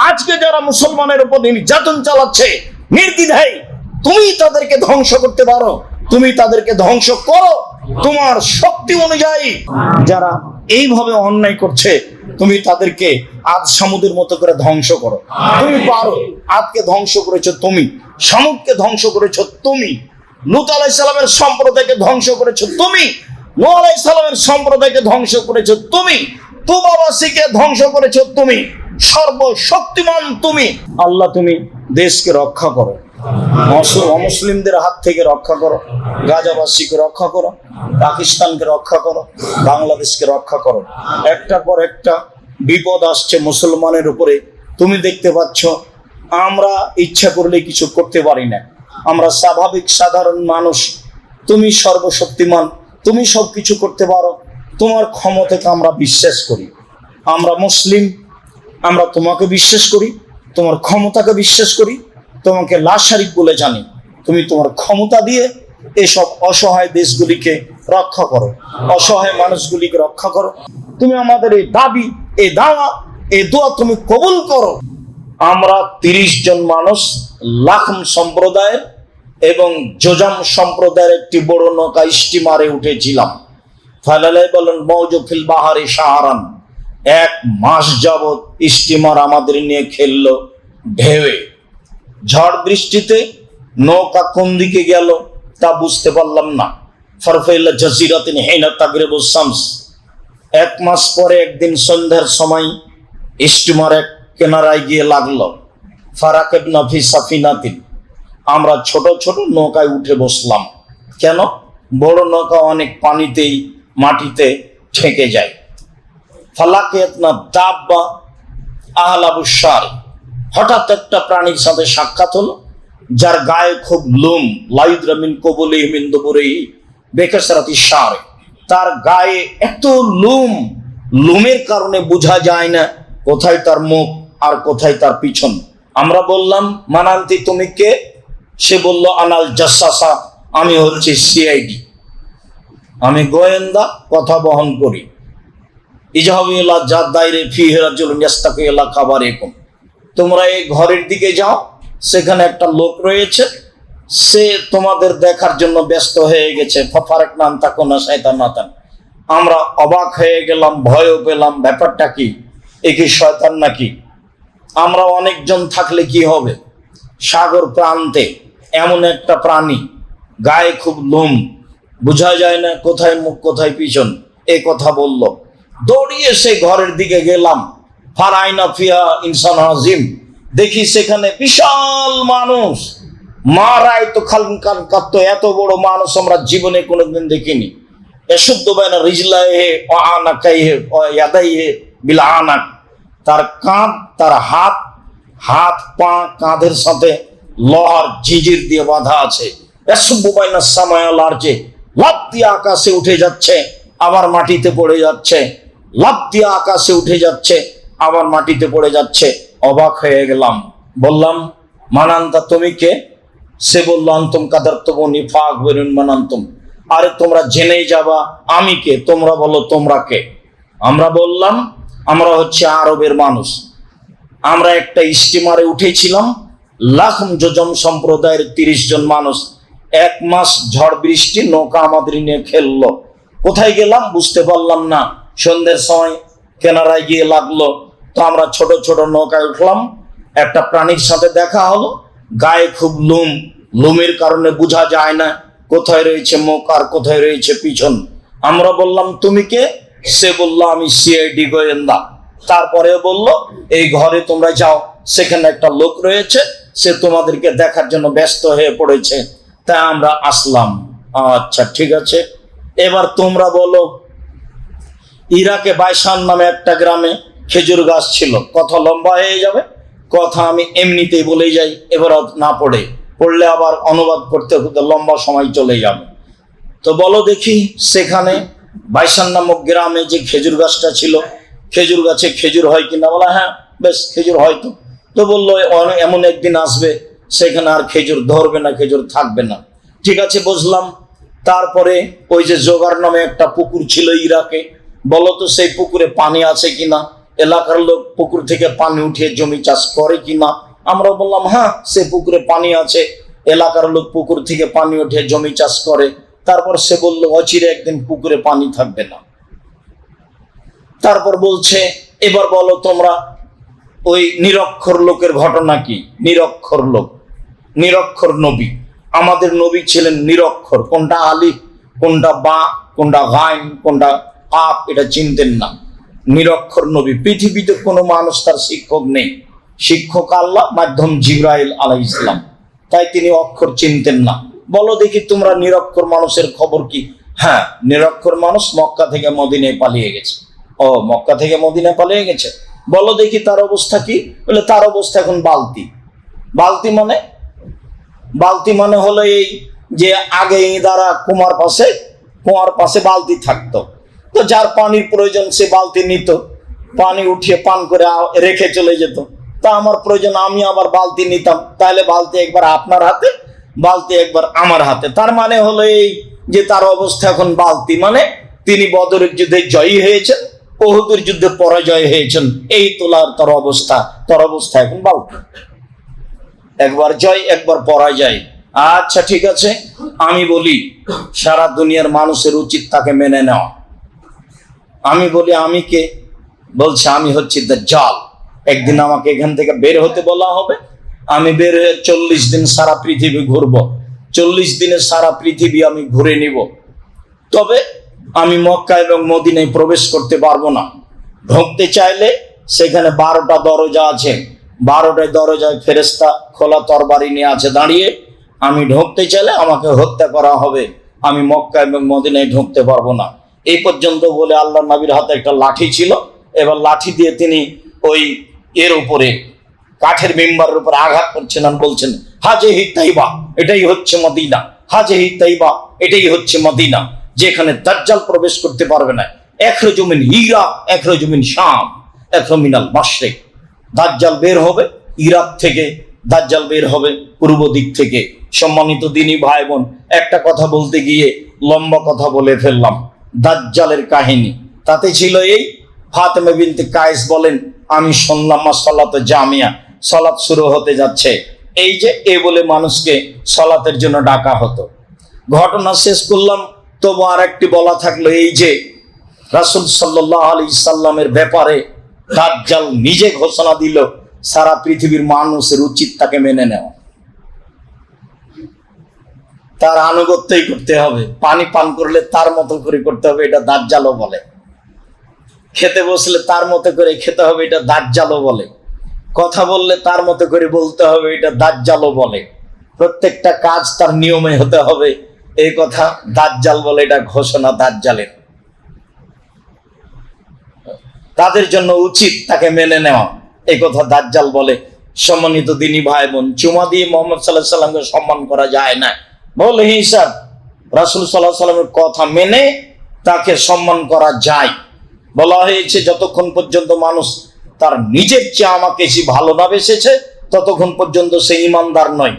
আজকে যারা মুসলমানের উপর নির্যাতন চালাচ্ছে নির্দ্বিধায়, তুমি তাদেরকে ধ্বংস করতে পারো, তুমি তাদেরকে ধ্বংস করো তোমার শক্তি অনুযায়ী। যারা এইভাবে অন্যায় করছে তুমি তাদেরকে আদ সামুদের মতো করে ধ্বংস করো, তুমি পারো। আদকে ধ্বংস করেছো তুমি, সামুদকে ধ্বংস করেছো তুমি, লূত আলাইহিস সালামের সম্প্রদায়কে ধ্বংস করেছো তুমি, নূহ আলাইহিস সালামের সম্প্রদায়কে ধ্বংস করেছো তুমি, তুবাবাসীকে ধ্বংস করেছো তুমি, সর্বশক্তিমান তুমি। আল্লাহ তুমি দেশকে রক্ষা করো, অমুসলিমদের হাত থেকে রক্ষা করো, গাজাবাসীকে রক্ষা করো, পাকিস্তানকে রক্ষা করো, বাংলাদেশকে রক্ষা করো। একটার পর একটা বিপদ আসছে মুসলমানের উপরে। তুমি দেখতে পাচ্ছ আমরা ইচ্ছা করলে কিছু করতে পারি না, আমরা স্বাভাবিক সাধারণ মানুষ। তুমি সর্বশক্তিমান, তুমি সবকিছু করতে পারো, তোমার ক্ষমতাকে আমরা বিশ্বাস করি। আমরা মুসলিম, আমরা তোমাকে বিশ্বাস করি, তোমার ক্ষমতাকে বিশ্বাস করি, তোমাকে লা শারিক বলে জানি। তুমি তোমার ক্ষমতা দিয়ে এসব অসহায় দেশগুলিকে রক্ষা করো, অসহায় মানুষগুলিকে রক্ষা করো। তুমি আমাদের এই দাবি, এই দাওয়া, এই দোয়া তুমি কবুল করো। আমরা 30 জন মানুষ লাখম সম্প্রদায়ের এবং জোজাম সম্প্রদায়ের একটি বড় নৌকা স্টিমারে উঠেছিলাম। ফালালাই বলেন মওজু ফিল বাহারি শাহরান, 1 মাস যাবৎ স্টিমার আমাদের নিয়ে খেললো ঢেউয়ে। ঝড় বৃষ্টিতে নৌকা কোন দিকে গেল তা বুঝতে পারলাম না। ফারফাইলা জাজিরাতিন হিনা তাগরিবু শামস। 1 মাস পরে একদিন সন্ধ্যার সময় স্টিমার এক কিনারায় গিয়ে লাগলো। ফারাকাবনা ফি সাফিনাতিন, আমরা ছোট ছোট নৌকায় উঠে বসলাম। কেন? বড় নৌকা অনেক পানিতেই মাটিতে ঠেকে যায়। ফালাকিয়াতনা দাব্বা আহলাবুশার, হঠাৎ একটা প্রাণীর সাথে সাক্ষাৎ হলো যার গায়ে খুব লোম, লাইদরা মিন কবুলিহি মিন দুবুরিহি বিকাসরাতি শার। তার গায়ে এত লোম, লোমের কারণে বোঝা যায় না কোথায় তার মুখ আর কোথায় তার পিছন। আমরা বললাম মানান্তি তুমি কে? সে বলল আনাল জাসাসা, আমি হচ্ছে সিআইডি, আমি গোয়েন্দা, কথা বহন করি। ইজাহাবিল্লাহ জাদ দাইরে ফিহি রাজুলুন ইয়াস্তাকিল্লাহ খাবারিকুম, তোমরা এই ঘরের দিকে যাও, সেখানে একটা লোক রয়েছে, সে তোমাদের দেখার জন্য ব্যস্ত হয়ে গেছে। ফাফারাকনা তাকুনা শায়তানাতান, আমরা অবাক হয়ে গেলাম, ভয়ও পেলাম। ব্যাপারটা কি? এ কি শয়তান নাকি? আমরা অনেকজন থাকলে কি হবে? সাগর প্রান্তে এমন একটা প্রাণী, গায়ে খুব লোম, বোঝা যায় না কোথায় মুখ কোথায় পিছন, এ কথা বলল। দৌড়িয়ে সে ঘরের দিকে গেলাম। ফারাইনা ফিয়া ইনসান আজিম, দেখি সেখানে বিশাল মানুষ। মারাই তো খালকান কাত্ত, এত বড় মানুষ আমরা জীবনে কোনোদিন দেখিনি। এশুদ্ধ বাইনা রিজলাইহে ও আনাকাইহে ও ইয়াদাইহে বিল আনাক, তার কাঁধ, তার হাত, হাত পা কাঁধের সাথে লোহার জিজির দিয়ে বাঁধা আছে। এশুদ্ধ বাইনা সামায়াল আরজে, লাফ দিয়ে আকাশে উঠে যাচ্ছে আবার মাটিতে পড়ে যাচ্ছে, লাফ দিয়ে আকাশে উঠে যাচ্ছে আবার মাটিতে পড়ে যাচ্ছে। অবাক হয়ে গেলাম, বললাম মানান্তা তুমি কে? সে বলল আনতুম কাদারতুমুনি ফাকবিরুন মানান্তুম, আরে তোমরা জেনেই যাবা আমি কে, তোমরা বলো তোমরা কে। আমরা বললাম আমরা হচ্ছে আরবের মানুষ, আমরা একটা স্টিমারে উঠেছিলাম, লাখম জোজম সম্প্রদায়ের 30 জন মানুষ। 1 মাস ঝড় বৃষ্টি, নৌকা আমাদের নিয়ে খেললো। কোথায় গেলাম বুঝতে পারলাম না। সন্ধ্যের সময় কেনারায় গিয়ে লাগলো, তো আমরা ছোট ছোট নৌকায় উঠলাম। একটা প্রাণীর সাথে দেখা হলো, গায়ে খুব লোম, লোমের কারণে বোঝা যায় না কোথায় রয়েছে মুখ আর কোথায় রয়েছে পিছন। আমরা বললাম তুমি কে? সে বলল আমি সিআইডি গোয়েন্দা। তারপরে বলল এই ঘরে তোমরা যাও, সেখানে একটা লোক রয়েছে, সে তোমাদেরকে দেখার জন্য ব্যস্ত হয়ে পড়েছে। তাই আমরা আসলাম। আচ্ছা ঠিক আছে, এবার তোমরা বলো। ইরাকে বাইসান নামে একটা গ্রামে খেজুর গাছ ছিল। কথা লম্বা হয়ে যাবে, কথা আমি এমনিতেই বলে যাই, এবার না পড়লে আবার অনুবাদ করতে করতে লম্বা সময় চলে যাবে। তো বলো দেখি, সেখানে বাইসান নামক গ্রামে যে খেজুর গাছটা ছিল, খেজুর গাছে খেজুর হয় কিনা? বলা হ্যাঁ বেশ খেজুর হয়তো। তো বললো এমন একদিন আসবে সেখানে আর খেজুর ধরবে না, খেজুর থাকবে না। ঠিক আছে বুঝলাম। তারপরে ওই যে জোগার নামে একটা পুকুর ছিল ইরাকে, বলো তো সেই পুকুরে পানি আছে কিনা? এলাকার লোক পুকুর থেকে পানি উঠিয়ে জমি চাষ করে কিনা? আমরা বললাম হ্যাঁ, সে পুকুরে পানি আছে, এলাকার লোক পুকুর থেকে পানি উঠিয়ে জমি চাষ করে। তারপর সে বলল অচিরে একদিন পুকুরে পানি থাকবে না। তারপর বলছে এবার বলো তোমরা ওই নিরক্ষর লোকের ঘটনা কি? নিরক্ষর লোক, নিরক্ষর নবী। আমাদের নবী ছিলেন নিরক্ষর, কোনটা আলিফ, কোনটা বা, কোনটা গাইন, কোনটা আপ, এটা চিনতেন না। নিরক্ষর নবী। পৃথিবীতে কোনো মানুষ তার শিক্ষক নেই, শিক্ষক আল্লাহ, মাধ্যম জিবরাইল আলাইহিস সালাম, তাই তিনি অক্ষর চিনতেন না। বলো দেখি তোমরা নিরক্ষর মানুষের খবর কি? হ্যাঁ, নিরক্ষর মানুষ মক্কা থেকে মদিনায় পালিয়ে গেছে। ও, মক্কা থেকে মদিনায় পালিয়ে গেছে। বলো দেখি তার অবস্থা কি? বলে তার অবস্থা এখন বালতি। বালতি মানে? বালতি মানে হলো এই যে আগে ইদারা কুয়ার পাশে বালতি থাকতো, তো যার পানির প্রয়োজন সে বালতি নিত, পানি উঠিয়ে পান করে রেখে চলে যেত। তা আমার প্রয়োজন, আমি আবার বালতি নিতাম, তাহলে বালতি একবার আপনার হাতে, বালতি একবার আমার হাতে। তার মানে হলো এই যে তার অবস্থা এখন বালতি, মানে তিনি বদরের যুদ্ধে জয়ী হয়েছেন, উহুদের যুদ্ধে পরাজয় হয়েছেন, এই তোলার তার অবস্থা এখন বালতি। একবার জয়, একবার পরাজয়। আচ্ছা ঠিক আছে, আমি বলি সারা দুনিয়ার মানুষের উচিত তাকে মেনে নেওয়া। আমি বলি আমি কে? বলছে আমি হচ্ছি দাজ্জাল। একদিন আমাকে এখান থেকে বের হতে বলা হবে, আমি বের হয়ে 40 দিন সারা পৃথিবী ঘুরবো, 40 দিনে সারা পৃথিবী আমি ঘুরে নিব। তবে আমি মক্কা এবং মদিনায় প্রবেশ করতে পারবো না। ঢুকতে চাইলে সেখানে 12টা দরজা আছে, 12টায় দরজায় ফেরেশতা খোলা তরবারি নিয়ে আছে দাঁড়িয়ে। আমি ঢুকতে চাইলে আমাকে হত্যা করা হবে, আমি মক্কা এবং মদিনায় ঢুকতে পারবো না। এই পর্যন্ত বলে আল্লাহ নবীর হাতে একটা লাঠি ছিল, এবার লাঠি দিয়ে তিনি ওই এর উপরে কাঠের মেম্বারের উপর আঘাত করছেন আর বলছেন হাজেহি তাইবা, এটাই হচ্ছে মদিনা, হাজেহি তাইবা, এটাই হচ্ছে মদিনা, যেখানে দাজ্জাল প্রবেশ করতে পারবে না। ইখরুজু মিন ইরাক, ইখরুজু মিন শাম, ইখরুজু মিনাল মাশরিক। দাজ্জাল বের হবে ইরাক থেকে, দাজ্জাল বের হবে পূর্ব দিক থেকে। সম্মানিত দিনী ভাই বোন, একটা কথা বলতে গিয়ে লম্বা কথা বলে ফেললাম। দাজ্জালের কাহিনী তাতে ছিল এই, ফাতেমা বিনতে কায়েস বলেন আমি শুনলাম সালাতে জামিয়া, সালাত শুরু হতে যাচ্ছে, এই যে এ বলে মানুষকে সালাতের জন্য ডাকা হতো। ঘটনা শেষ করলাম, তবু আর একটি বলা থাকলো, এই যে রাসূল সাল্লাল্লাহু আলাইহি সাল্লামের ব্যাপারে দাজ্জাল নিজে ঘোষণা দিল সারা পৃথিবীর মানুষের উচিত তাকে মেনে নেওয়া, তার আনুগত্যই করতে হবে। পানি পান করলে তার মতো করে করতে হবে, এটা দাজ্জালও বলে। খেতে বসলে তার মতো করে খেতে হবে, এটা দাজ্জালও বলে। কথা বললে তার মতো করে বলতে হবে, এটা দাজ্জালও বলে। প্রত্যেকটা কাজ তার নিয়মে হতে হবে, এই কথা দাজ্জাল বলে, এটা ঘোষণা দাজ্জালের। তাদের জন্য উচিত তাকে মেনে নেওয়া, এই কথা দাজ্জাল বলে। সম্মানিত দিনী ভাই বোন, চুমা দিয়ে মুহাম্মদ সাল্লাল্লাহু আলাইহি সাল্লামকে সম্মান করা যায় না, বলে হিসাব রাসূল সাল্লাল্লাহু আলাইহি সাল্লামের কথা মেনে তাকে সম্মান করা যায়। বলা হয়েছে যতক্ষণ পর্যন্ত মানুষ তার নিজের চেয়ে আমাকে বেশি ভালো না বেসেছে, ততক্ষণ পর্যন্ত সে ইমানদার নয়।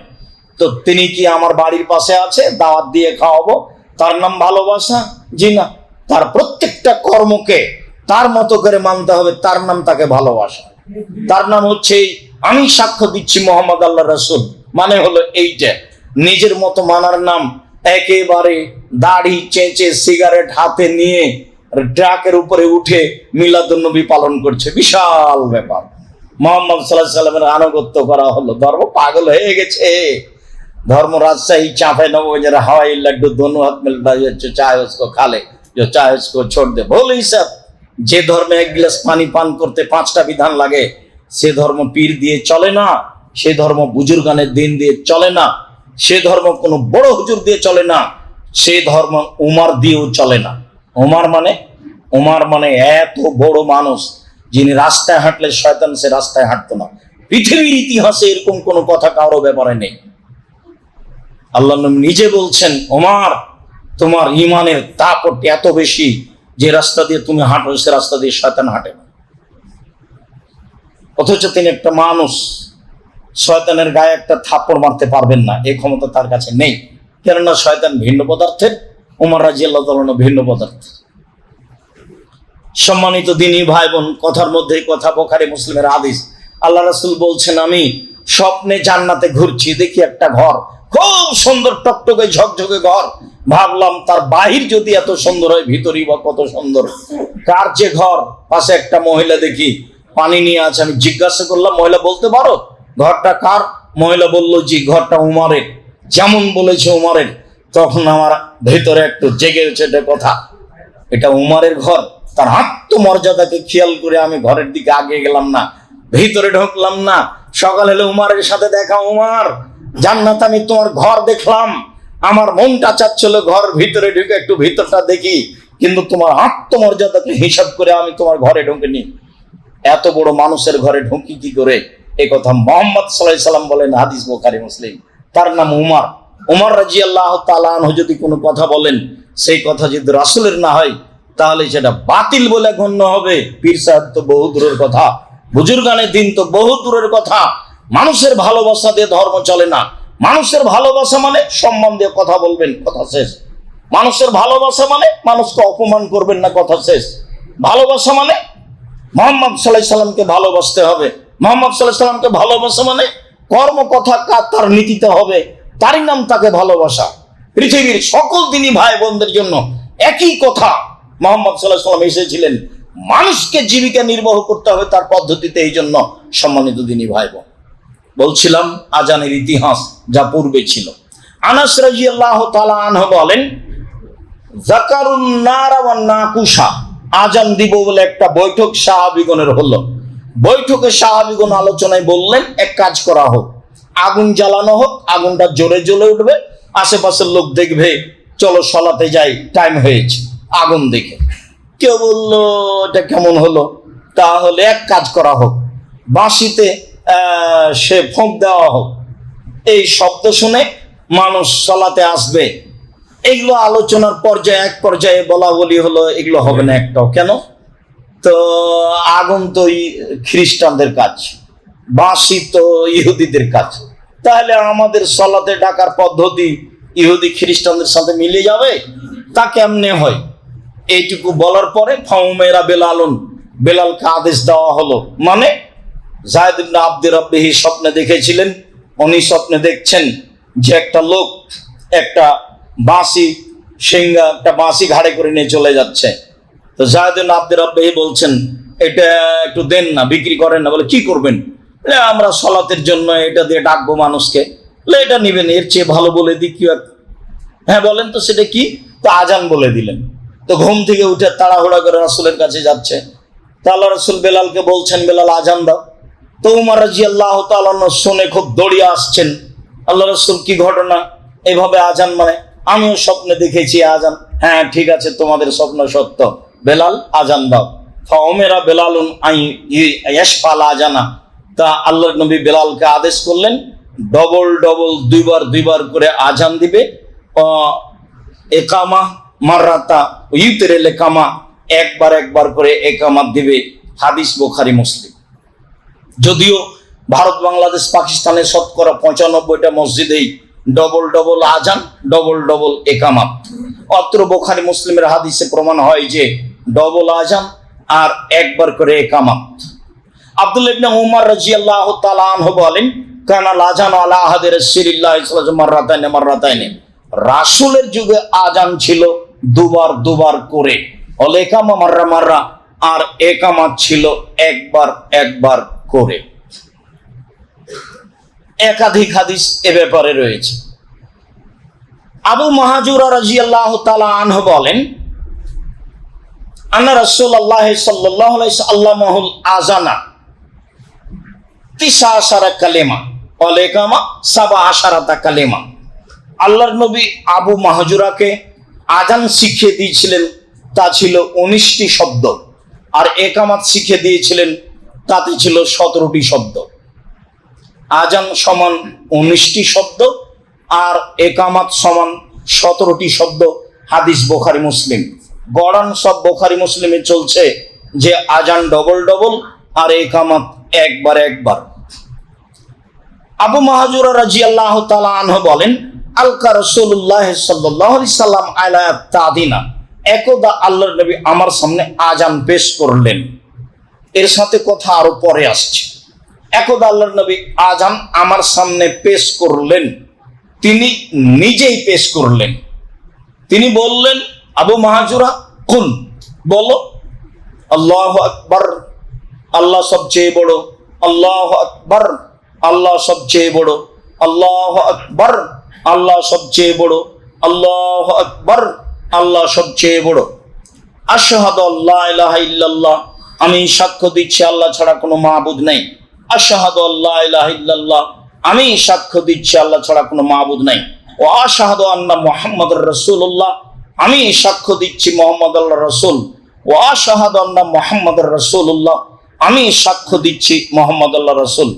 তো তিনি কি আমার বাড়ির পাশে আছে, দাওয়াত দিয়ে খাওয়াবো, তার নাম ভালোবাসা? জি না। তার প্রত্যেকটা কর্মকে তার মতো করে মানতে হবে, তার নাম তাকে ভালোবাসা। তার নাম হচ্ছে আমি সাক্ষ্য দিচ্ছি মোহাম্মদ আল্লাহ রাসূল, মানে হলো এইটা। নিজের মতো মানার নাম একেবারে দাড়ি চেঁচে সিগারেট হাতে নিয়ে ট্রাকের উপরে উঠে মিলাদুন্নবী পালন করছে, বিশাল ব্যাপার। মুহাম্মদ সাল্লাল্লাহু আলাইহি সাল্লামের আনুগত্য করা হলো, ধর্ম পাগল হয়ে গেছে। धर्म राजशाही चापे नवों हवाई लड्डू दोनों हाथ में चाहे उसको खा ले, जो चाहे उसको छोड़ दे। बोल ही सब जे धर्म एक गिलास पानी पान करते 5टा विधान लागे, से धर्म पीर दिए चले ना, से धर्म बुजुर्गाने दिन दिए चले ना, से धर्म कोनो बड़ो हुजूर दिए चले ना, से धर्म उमर दिएও चले ना। उमर माने এত বড় মানুষ যিনি রাস্তায় হাঁটলে শয়তান সে রাস্তায় হাঁটতো না। পৃথিবীর ইতিহাসে এরকম কোনো কথা কারো ব্যাপারে নেই। আল্লাহ নিজে বলছেন ওমর তোমার ঈমানের তাকত এত বেশি যে রাস্তা দিয়ে তুমি হাঁটো সে রাস্তা দিয়ে শয়তান হাঁটে না। অথচ তিনি একটা মানুষ, শয়তানের গায়ে একটা থাপ্পড় মারতে পারবেন না, এই ক্ষমতা তার কাছে নেই। কেননা শয়তান ভিন্ন পদার্থের, ওমর রাদিয়াল্লাহু তাআলা ভিন্ন পদার্থের। সম্মানিত দিনী ভাই বোন, কথার মধ্যে কথা, বুখারী মুসলিমের হাদিস। আল্লাহ রাসূল বলছেন, আমি স্বপ্নে জান্নাতে ঘুরছি, দেখি একটা ঘর, খুব সুন্দর টকটকে ঝকঝকে ঘর। ভাবলাম তার বাহির যদি এত সুন্দর হয়, ভিতরই বা কত সুন্দর। কার যে ঘর? পাশে একটা মহিলা দেখি পানি নিয়ে আছে। আমি জিজ্ঞাসা করলাম, মহিলা বলতে পারো ঘরটা কার? মহিলা বলল, জি ঘরটা উমরের। যেমন বলেছে উমরের, তখন আমার ভেতরে একটু জেগে উঠেছে এটা কথা, এটা উমরের ঘর। তার আত্মমর্যাদাকে খেয়াল করে আমি ঘরের দিকে আগে গেলাম না, ভিতরে ঢুকলাম না। সকাল হলে উমরের সাথে দেখা, উমর জান্নাত আমি তোমার ঘর দেখলাম, আমার মনটা চাচ্ছিল ঘর ভিতরে ঢুকে একটু ভিতরটা দেখি, কিন্তু তোমার আত্মমর্যাদাকে হিসাব করে আমি তোমার ঘরে ঢুকিনি। এত বড় মানুষের ঘরে ঢুকি কি করে? এই কথা মুহাম্মদ সাল্লাল্লাহু আলাইহি সাল্লাম বলেন, হাদিস বুখারী মুসলিম। তার নাম উমর। উমর রাদিয়াল্লাহু তাআলা আনহু যদি কোনো কথা বলেন, সেই কথা যদি রাসূলের না হয় তাহলে সেটা বাতিল বলে গণ্য হবে। পীর সাহেব তো বহু দূরের কথা, বুজুর্গানের দিন তো বহু দূরের কথা। মানুষের ভালোবাসা দিয়ে ধর্ম চলে না। মানুষের ভালোবাসা মানে সম্মান দিয়ে কথা বলবেন, কথা শেষ। মানুষের ভালোবাসা মানে মানুষকে অপমান করবেন না, কথা শেষ। ভালোবাসা মানে মুহাম্মদ সাল্লাল্লাহু আলাইহি সাল্লামকে ভালোবাসতে হবে। মুহাম্মদ সাল্লাল্লাহু আলাইহি সাল্লামকে ভালোবাসা মানে কর্ম কথা তার নীতিতে হবে, তারই নাম তাকে ভালোবাসা। পৃথিবীর সকল দিনী ভাই বোনদের জন্য একই কথা। মুহাম্মদ সাল্লাল্লাহু আলাইহি সাল্লাম এসেছিলেন মানুষকে জীবিকা নির্বাহ করতে হবে তার পদ্ধতিতে। এই জন্য সম্মানিত দিনী ভাই বোন, বলছিলাম আজানের ইতিহাস যা পূর্বে ছিল। আনাস রাদিয়াল্লাহু তাআলা আনহু বলেন, যাকারুন নারা ওয়ান নাকুশা, আজান দিব বলে একটা বৈঠক সাহাবীগণের হলো। বৈঠকে সাহাবীগণ আলোচনায় বললেন, এক কাজ করা হোক, আগুন জ্বালানো হোক, আগুনটা জোরে জ্বলে উঠবে, আশেপাশের লোক দেখবে, চলো সলাতে যাই, টাইম হয়েছে। আগুন দেখে কেউ বললো, এটা কেমন হলো? তাহলে এক কাজ করা হোক, বাঁশিতে সে ফোঁক দেওয়া হোক, এই শব্দ শুনে মানুষ সলাতে আসবে। এগুলো আলোচনার পর্যায়ে এক পর্যায়ে বলা বলি হলো, এগুলো হবে না একটাও। কেন? তো আগুন তো খ্রিস্টানদের কাজ, বাঁশি তো ইহুদিদের কাজ, তাহলে আমাদের সলাতে ডাকার পদ্ধতি ইহুদি খ্রিস্টানদের সাথে মিলে যাবে? তা কেমনে হয়? এইটুকু বলার পরে ফাউমেরা বেলালুন, বেলালকে আদেশ দেওয়া হলো। মানে যায়েদ ইবনে আব্দুর রাব্বিহি স্বপ্নে দেখেছিলেন, উনি স্বপ্নে দেখছেন যে একটা লোক একটা বাঁশি সিংহা, একটা বাঁশি ঘাড়ে করে নিয়ে চলে যাচ্ছে। তো যায়েদ ইবনে আব্দুর রাব্বিহি বলছেন, এটা একটু দেন না, বিক্রি করেন না। বলে কি করবেন? আমরা সলাতের জন্য এটা দিয়ে ডাকবো মানুষকে। এটা নিবেন, এর চেয়ে ভালো বলে দিই কি? হ্যাঁ বলেন তো, সেটা কি? তো আজান বলে দিলেন। তো ঘুম থেকে উঠে তাড়াহুড়া করে রাসূলের কাছে যাচ্ছে। তা আল্লাহ রাসূল বেলালকে বলছেন, বেলাল আজান দাও। তো উমর রাদিয়াল্লাহু তাআলা শুনে খুব দৌড়িয়ে আসছেন। আল্লাহ রাসূল, কি ঘটনা? এইভাবে আজান মানে? আমিও স্বপ্নে দেখেছি আজান। হ্যাঁ ঠিক আছে, তোমাদের স্বপ্ন সত্য, বেলাল আজান দাও। ফাউমেরা বেলালুন আই ইয়াশফাল আজানা। তা আল্লাহর নবী বেলালকে আদেশ করলেন, ডবল ডবল দুইবার করে আজান দিবে। একামা মাররাতা ইউতরেল একামা, একবার করে একামাত দিবে। হাদিস বুখারী মুসলিম। যদিও ভারত, বাংলাদেশ, পাকিস্তানের শতকরা 95টা মসজিদেই ডবল আজান, ডবল একামাত। অত্র বুখারী মুসলিমের হাদিসে প্রমাণ হয় যে ডবল আজান আর একবার করে একামাত। আব্দুল্লাহ ইবনে উমর রাদিয়াল্লাহু তাআলা আনহু বলেন, কানা আযান আলা আহাদি রাসূলিল্লাহ সাল্লাল্লাহু আলাইহি মাররাতাইন, রাসূলের যুগে আজান ছিল দুবার করে, অল একামা মাররা, আর একামাত ছিল একবার করে। একাধিক হাদিস এ ব্যাপারে রয়েছে। আবু মাহাজুরা রাদিয়াল্লাহু তাআলা আনহু বলেন, আন্না রাসূলুল্লাহ সাল্লাল্লাহু আলাইহি ওয়াসাল্লামুল আযানা 19 কালেমা ওয়াল ইকামা 17 কালেমা। আল্লাহর নবী আবু মাহজুরাকে আজান শিখিয়ে দিয়েছিলেন, তা ছিল 19টি শব্দ, আর একামাত শিখিয়ে দিয়েছিলেন, তাতে ছিল 17টি শব্দ। আজান সমান 19টি শব্দ আর একামাত সমান 17টি শব্দ। হাদিস বুখারী মুসলিম। গড়ান সব বুখারী মুসলিমে চলছে যে আজান ডবল আর একামাত একবার। আবু মাহজুরা রাদিয়াল্লাহু তাআলা আনহু বলেন, আলকা রাসূলুল্লাহ সাল্লাল্লাহু আলাইহি সাল্লাম আলা তাদিনা, একদা আল্লাহর নবী আমার সামনে আজান পেশ করলেন। এর সাথে কথা আরো পরে আসছে। একদা আল্লাহর নবী আজান আমার সামনে পেশ করলেন, তিনি নিজেই পেশ করলেন। তিনি বললেন, আবু মাহাজুরা কুল, বলো আল্লাহু আকবার, আল্লাহ সবচেয়ে বড়, আল্লাহু আকবার, আল্লাহ সবচেয়ে বড়, আল্লাহু আকবার, আল্লাহ সবচেয়ে বড়, আল্লাহু আকবার, আল্লাহ সবচেয়ে বড়। আশহাদু আল্লা ইলাহা ইল্লাল্লাহ, আমি সাক্ষ্য দিচ্ছি আল্লাহ ছাড়া কোনো মাবুদ নেই। আশহাদু আল্লা ইলাহা ইল্লাল্লাহ, আমি সাক্ষ্য দিচ্ছি আল্লাহ ছাড়া কোনো মাবুদ নাই। ও আশহাদু আন্না মুহাম্মাদুর রাসূলুল্লাহ, আমি সাক্ষ্য দিচ্ছি মুহাম্মদ আল্লাহর রাসূল। ও আশহাদু আন্না মুহাম্মাদুর রাসূলুল্লাহ, আমি সাক্ষ্য দিচ্ছি মুহাম্মদ আল্লাহর রাসূল।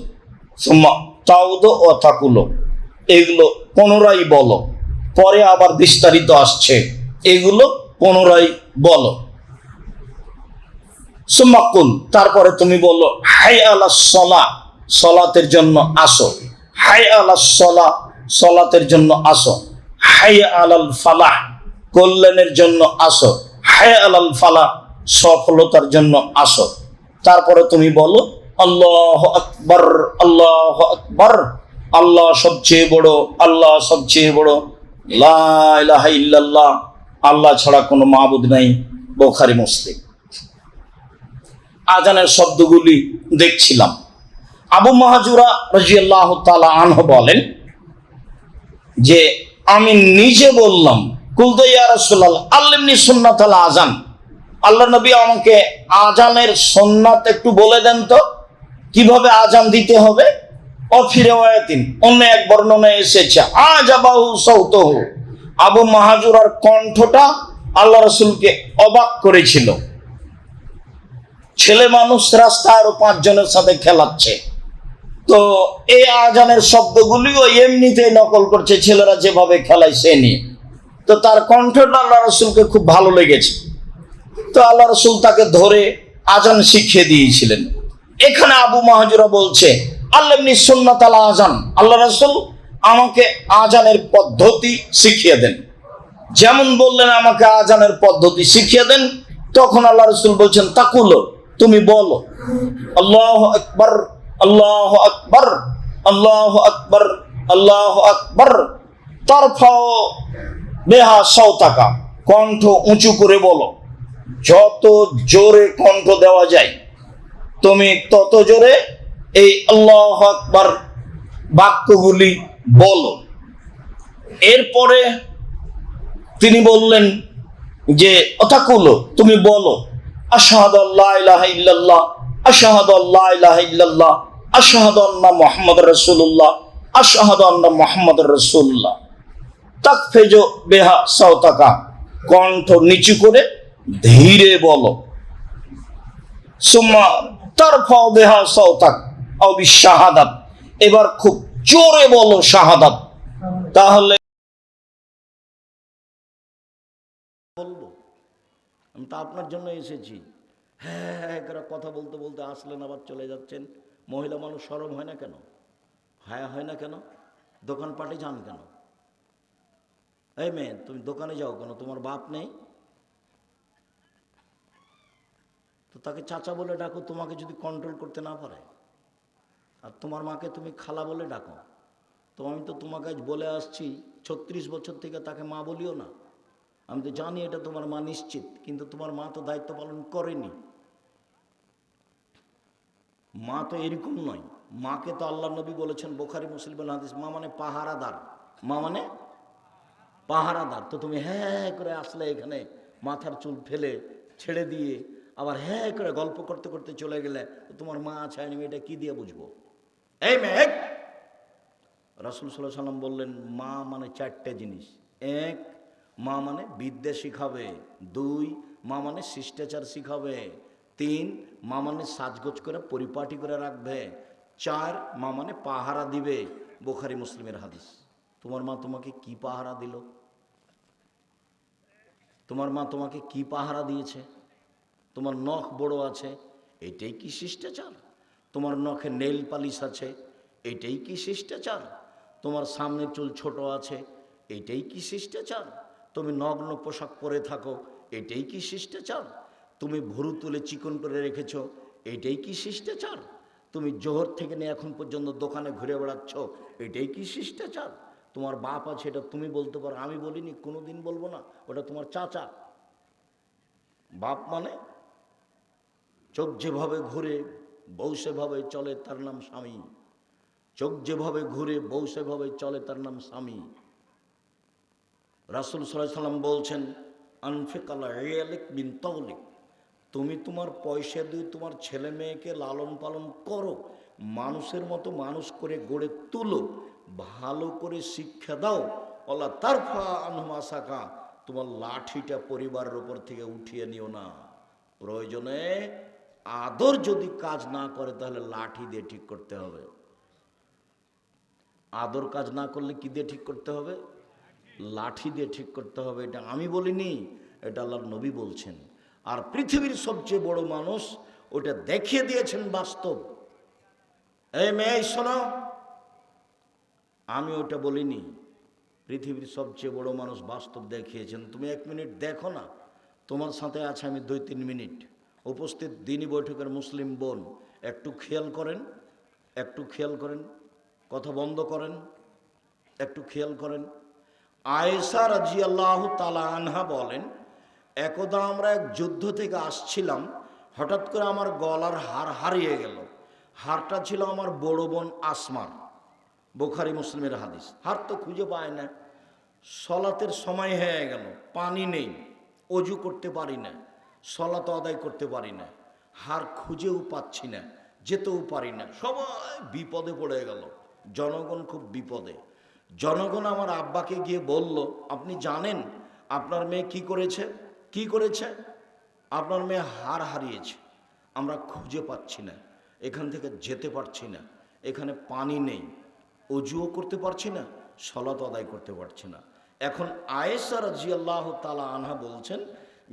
সুম্মা তাউদু ও তাকুলু, এগুলো পুনরায় বলো। পরে আবার বিস্তারিত আসছে, এগুলো পুনরায় বলো। সুম্মা কুল, তারপরে তুমি বলো হাইয়া আলাস সালাহ, সালাতের জন্য আসো। হাইয়া আলাস সালাহ, সালাতের জন্য আসো। হাইয়া আলাল ফালাহ, কল্যাণের জন্য আসো। হাইয়া আলাল ফালাহ, সফলতার জন্য আসো। তারপরে তুমি বলো আল্লাহু আকবার, আল্লাহু আকবার, আল্লাহ সবচেয়ে বড়, আল্লাহ সবচেয়ে বড়, লা ইলাহা ইল্লাল্লাহ, আল্লাহ ছাড়া কোনো মাবুদ নাই। বুখারী মুসলিম। আজানের শব্দগুলি দেখছিলাম। আবু মাহাজুরা রাদিয়াল্লাহু তাআলা আনহু বলেন যে আমি নিজে বললাম, কুলতু ইয়া রাসূলুল্লাহ আল্লিমনি সুন্নাতাল আযান, আল্লাহ নবী আমাকে আজানের সুন্নাত একটু বলে দেন তো, কিভাবে আজান দিতে হবে। অফি রিওয়ায়াতিন, অন্য এক বর্ণনায় এসেছে আজাবাহু সাউতুহু, আবু মাহাজুরার কণ্ঠটা আল্লাহ রাসূলকে অবাক করেছিল। ছেলে মানুষ রাস্তায় আরো 5 জনের সাথে খেলাচ্ছে, তো এই আজানের শব্দগুলিও এমনিতেই নকল করছে, ছেলেরা যেভাবে খেলায় সে নিয়ে। তো তার কণ্ঠটা আল্লাহ রাসূলকে খুব ভালো লেগেছে, তো আল্লাহ রাসূল তাকে ধরে আজান শিখিয়ে দিয়েছিলেন। এখানে আবু মাহাজুরা বলছে আল্লামনি সুন্নাতাল আযান, আল্লাহ রাসূল আমাকে আজানের পদ্ধতি শিখিয়ে দেন। যেমন বললেন আমাকে আজানের পদ্ধতি শিখিয়ে দেন, তখন আল্লাহ রাসূল বলছেন তাকুলো, তুমি বলো আল্লাহু আকবার, আল্লাহু আকবার, আল্লাহু আকবার, আল্লাহু আকবার, তারফাও বিহা সাওতাকা, কণ্ঠ উঁচু করে বলো। যত জোরে কণ্ঠ দেওয়া যায় তুমি তত জোরে এই আল্লাহু আকবার বাক্যগুলি বলো। এরপরে তিনি বললেন যে অতাকুলো, তুমি বলো আশহাদু আল্লা ইলাহা ইল্লাল্লাহ, আশহাদু আল্লা ইলাহা ইল্লাল্লাহ, আশহাদু আন্না মুহাম্মাদুর রাসূলুল্লাহ, আশহাদু আন্না মুহাম্মাদুর রাসূলুল্লাহ। তাকফিজু বিহা সাওতাকা, কণ্ঠ নিচু করে ধীরে বলো। সুম্মা তারফাউ বিহা সাওতাক আও বিশাহাদাত, এবার খুব জোরে বলো শাহাদাত। তাহলে বলবো আমি তো আপনার জন্য এসেছি। হ্যাঁ করে কথা বলতে বলতে আসলেন, আবার চলে যাচ্ছেন। মহিলা মানুষ শরম হয় না কেন? হ্যাঁ হয় না কেন? দোকানপাটে যান কেন? এই মেয়ে, তুমি দোকানে যাও কেন? তোমার বাপ নেই? তো তাকে চাচা বলে ডাকো, তোমাকে যদি কন্ট্রোল করতে না পারে। আর তোমার মাকে তুমি খালা বলে ডাকো। তো আমি তো তোমাকে আজ বলে আসছি 36 বছর থেকে তাকে মা বলিও না। আমি তো জানি এটা তোমার মা নিশ্চিত, কিন্তু তোমার মা তো দায়িত্ব পালন করেনি। মা তো এরকম নয়। মাকে তো আল্লাহ নবী বলেছেন বুখারী মুসলিমের হাদিস, মা মানে পাহারাদার। মা মানে পাহারাদার। তো তুমি হ্যাঁ করে আসলে এখানে মাথার চুল ফেলে ছেড়ে দিয়ে আবার হ্যাঁ করে গল্প করতে করতে চলে গেলে, তোমার মা আছে আমি এটা কি দিয়ে বুঝবো? এই মেয়ে, রাসূল সাল্লাল্লাহু আলাইহি ওয়াসাল্লাম বললেন মা মানে 4টে জিনিস। 1, মা মানে বিদ্যা শিখাবে। 2, মা মানে শিষ্টাচার শিখাবে। 3, মা মানে সাজগোজ করে পরিপাটি করে রাখবে। 4, মা মানে পাহারা দিবে। বুখারী মুসলিমের হাদিস। তোমার মা তোমাকে কি পাহারা দিল? তোমার মা তোমাকে কি পাহারা দিয়েছে? তোমার নখ বড় আছে, এটাই কি শিষ্টাচার? তোমার নখে নেল পালিশ আছে, এটাই কি শিষ্টাচার? তোমার সামনে চুল ছোট আছে, এটাই কি শিষ্টাচার? তুমি নগ্ন পোশাক পরে থাকো, এটাই কি শিষ্টাচার? তুমি ভুরু তুলে চিকন করে রেখেছো, এটাই কি শিষ্টাচার? তুমি জোহর থেকে নিয়ে এখন পর্যন্ত দোকানে ঘুরে বেড়াচ্ছ, এটাই কি শিষ্টাচার? তোমার বাপ আছে, এটা তুমি বলতে পারো, আমি বলিনি, কোনোদিন বলবো না, ওটা তোমার চাচা। বাপ মানে চোখ যেভাবে ঘুরে বউ সেভাবে চলে, তার নাম স্বামী। চোখ যেভাবে ঘুরে বউ সেভাবে চলে, তার নাম স্বামী। রাসূল সাল্লাল্লাহু আলাইহি সাল্লাম বলছেন, আনফিক আলা ইয়ালিক বিন তাওলিক, তুমি তোমার পয়সা দিয়ে তোমার ছেলে মেয়েকে লালন পালন করো, মানুষের মতো মানুষ করে গড়ে তুলো, ভালো করে শিক্ষা দাও। আল্লাহ তারফা আনহুমা সাকা, তোমার লাঠিটা পরিবারের উপর থেকে উঠিয়ে নিও না। প্রয়োজনে আদর যদি কাজ না করে তাহলে লাঠি দিয়ে ঠিক করতে হবে। আদর কাজ না করলে কি দিয়ে ঠিক করতে হবে? লাঠি দিয়ে ঠিক করতে হবে। এটা আমি বলিনি, এটা আল্লাহর নবী বলছেন। আর পৃথিবীর সবচেয়ে বড় মানুষ ওটা দেখিয়ে দিয়েছেন বাস্তব। এই মেয়ে শোনো, আমি ওটা বলিনি, পৃথিবীর সবচেয়ে বড় মানুষ বাস্তব দেখিয়েছেন। তুমি 1 মিনিট দেখো না, তোমার সাথে আছে আমি 2-3 মিনিট। উপস্থিত দিনী বৈঠকের মুসলিম বোন, একটু খেয়াল করেন, একটু খেয়াল করেন, কথা বন্ধ করেন, একটু খেয়াল করেন। আয়েশা রাদিয়াল্লাহু তাআলা আনহা বলেন, একদা আমরা এক যুদ্ধ থেকে আসছিলাম, হঠাৎ করে আমার গলার হার হারিয়ে গেল। হারটা ছিল আমার বড় বোন আসমার, বুখারী মুসলিমের হাদিস। হার তো খুঁজে পায় না, সলাতের সময় হয়ে গেল, পানি নেই, অজু করতে পারি না, সলাত আদায় করতে পারি না, হার খুঁজেও পাচ্ছি না, যেতেও পারি না, সবাই বিপদে পড়ে গেল। জনগণ খুব বিপদে। জনগণ আমার আব্বাকে গিয়ে বলল, আপনি জানেন আপনার মেয়ে কি করেছে? কি করেছে? আপনার মেয়ে হার হারিয়েছে, আমরা খুঁজে পাচ্ছি না, এখান থেকে যেতে পারছি না, এখানে পানি নেই, অজুও করতে পারছি না, সলাত আদায় করতে পারছি না। এখন আয়েশা রাদিয়াল্লাহু তাআলা আনহা বলছেন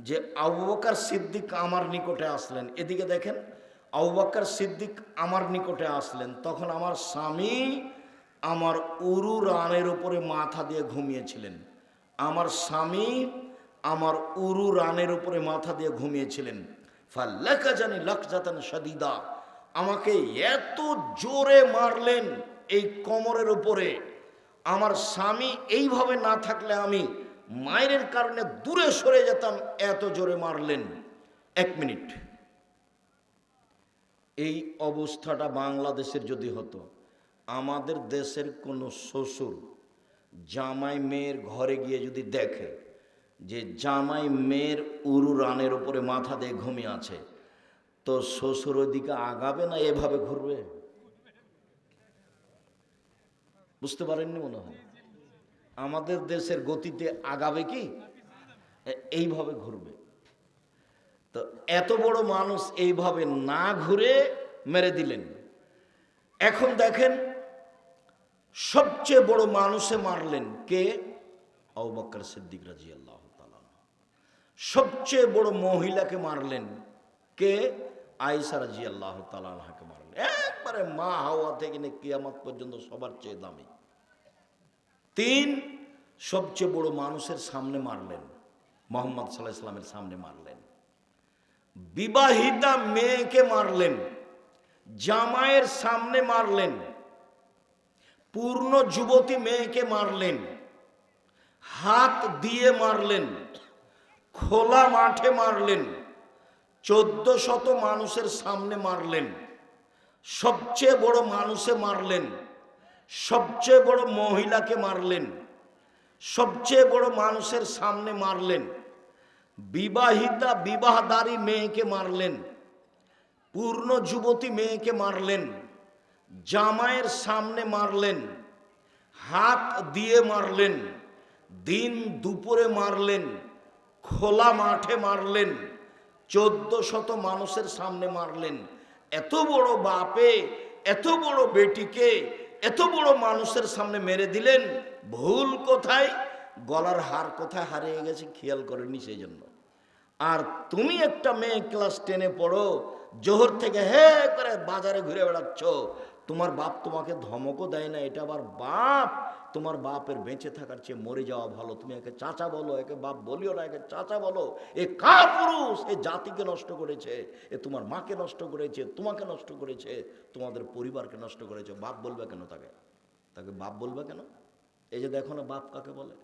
যে আবু বকর সিদ্দিক আমার নিকটে আসলেন। এদিকে দেখেন, আবু বকর সিদ্দিক আমার নিকটে আসলেন, তখন আমার স্বামী আমার উরু রানের উপরে মাথা দিয়ে ঘুমিয়েছিলেন। আমার স্বামী আমার উরু রানের উপরে মাথা দিয়ে ঘুমিয়েছিলেন। ফালাকাজানি লাকজাতান শাদীদা, আমাকে এত জোরে মারলেন এই কোমরের উপরে, আমার স্বামী এইভাবে না থাকলে আমি মায়ের কারণে দূরে সরে যেতাম, এত জোরে মারলেন। 1 মিনিট, এই অবস্থাটা বাংলাদেশের যদি হতো, আমাদের দেশের কোনো শ্বশুর জামাই মেয়ের ঘরে গিয়ে যদি দেখে যে জামাই মেয়ের উরু রানের উপরে মাথা দিয়ে ঘুমিয়ে আছে, তো শ্বশুর ওইদিকে আগাবে না এভাবে ঘুরবে? বুঝতে পারেননি মনে হয়। আমাদের দেশের গতিতে আগাবে কি? এইভাবে ঘুরবে। তো এত বড় মানুষ এইভাবে না ঘুরে মেরে দিলেন। এখন দেখেন, সবচেয়ে বড় মানুষে মারলেন কে? আবু বকর সিদ্দিক রাদিয়াল্লাহু তাআলা। সবচেয়ে বড় মহিলাকে মারলেন কে? আয়েশা রাদিয়াল্লাহু তাআলা আনহাকে মারলেন। একবারে মা হাওয়া থেকে নিয়ে কিয়ামত পর্যন্ত সবার চেয়ে দামি। 3, সবচেয়ে বড় মানুষের সামনে মারলেন, মুহাম্মদ সাল্লাল্লাহু আলাইহি ওয়াসাল্লামের সামনে মারলেন। বিবাহিতা মেয়েকে মারলেন, জামাইয়ের সামনে মারলেন। পূর্ণ যুবতী মেয়েকে মারলেন, হাত দিয়ে মারলেন, খোলা মাঠে মারলেন, 1400 মানুষের সামনে মারলেন। সবচেয়ে বড় মানুষে মারলেন, সবচেয়ে বড় মহিলাকে মারলেন, সবচেয়ে বড় মানুষের সামনে মারলেন। বিবাহিতা বিবাহদারী মেয়েকে মারলেন, পূর্ণ যুবতী মেয়েকে মারলেন, জামাইয়ের সামনে মারলেন, হাত দিয়ে মারলেন, দিন দুপুরে মারলেন, খোলা মাঠে মারলেন, 1400 মানুষের সামনে মারলেন। এত বড় বাপে এত বড় বেটিকে এত বড় মানুষের সামনে মেরে দিলেন। ভুল কোথায়? গলার হার কোথায় হারিয়ে গেছে খেয়াল করেনি, সেই জন্য। আর তুমি একটা মেয়ে ক্লাস 10-এ পড়ো, জোহর থেকে হে করে বাজারে ঘুরে বেড়াচ্ছ, তোমার বাপ তোমাকে ধমকও দেয় না, এটা আবার বাপ। তোমার বাপের বেঁচে থাকার চেয়ে মরে যাওয়া ভালো। তুমি একে চাচা বলো, একে বাপ বলিও না, একে চাচা বলো। এ কাপুরুষ, এ জাতিকে নষ্ট করেছে, এ তোমার মাকে নষ্ট করেছে, তোমাকে নষ্ট করেছে, তোমাদের পরিবারকে নষ্ট করেছে। বাপ বলবে কেন তাকে? তাকে বাপ বলবে কেন? এই যে দেখো না বাপ কাকে বলে।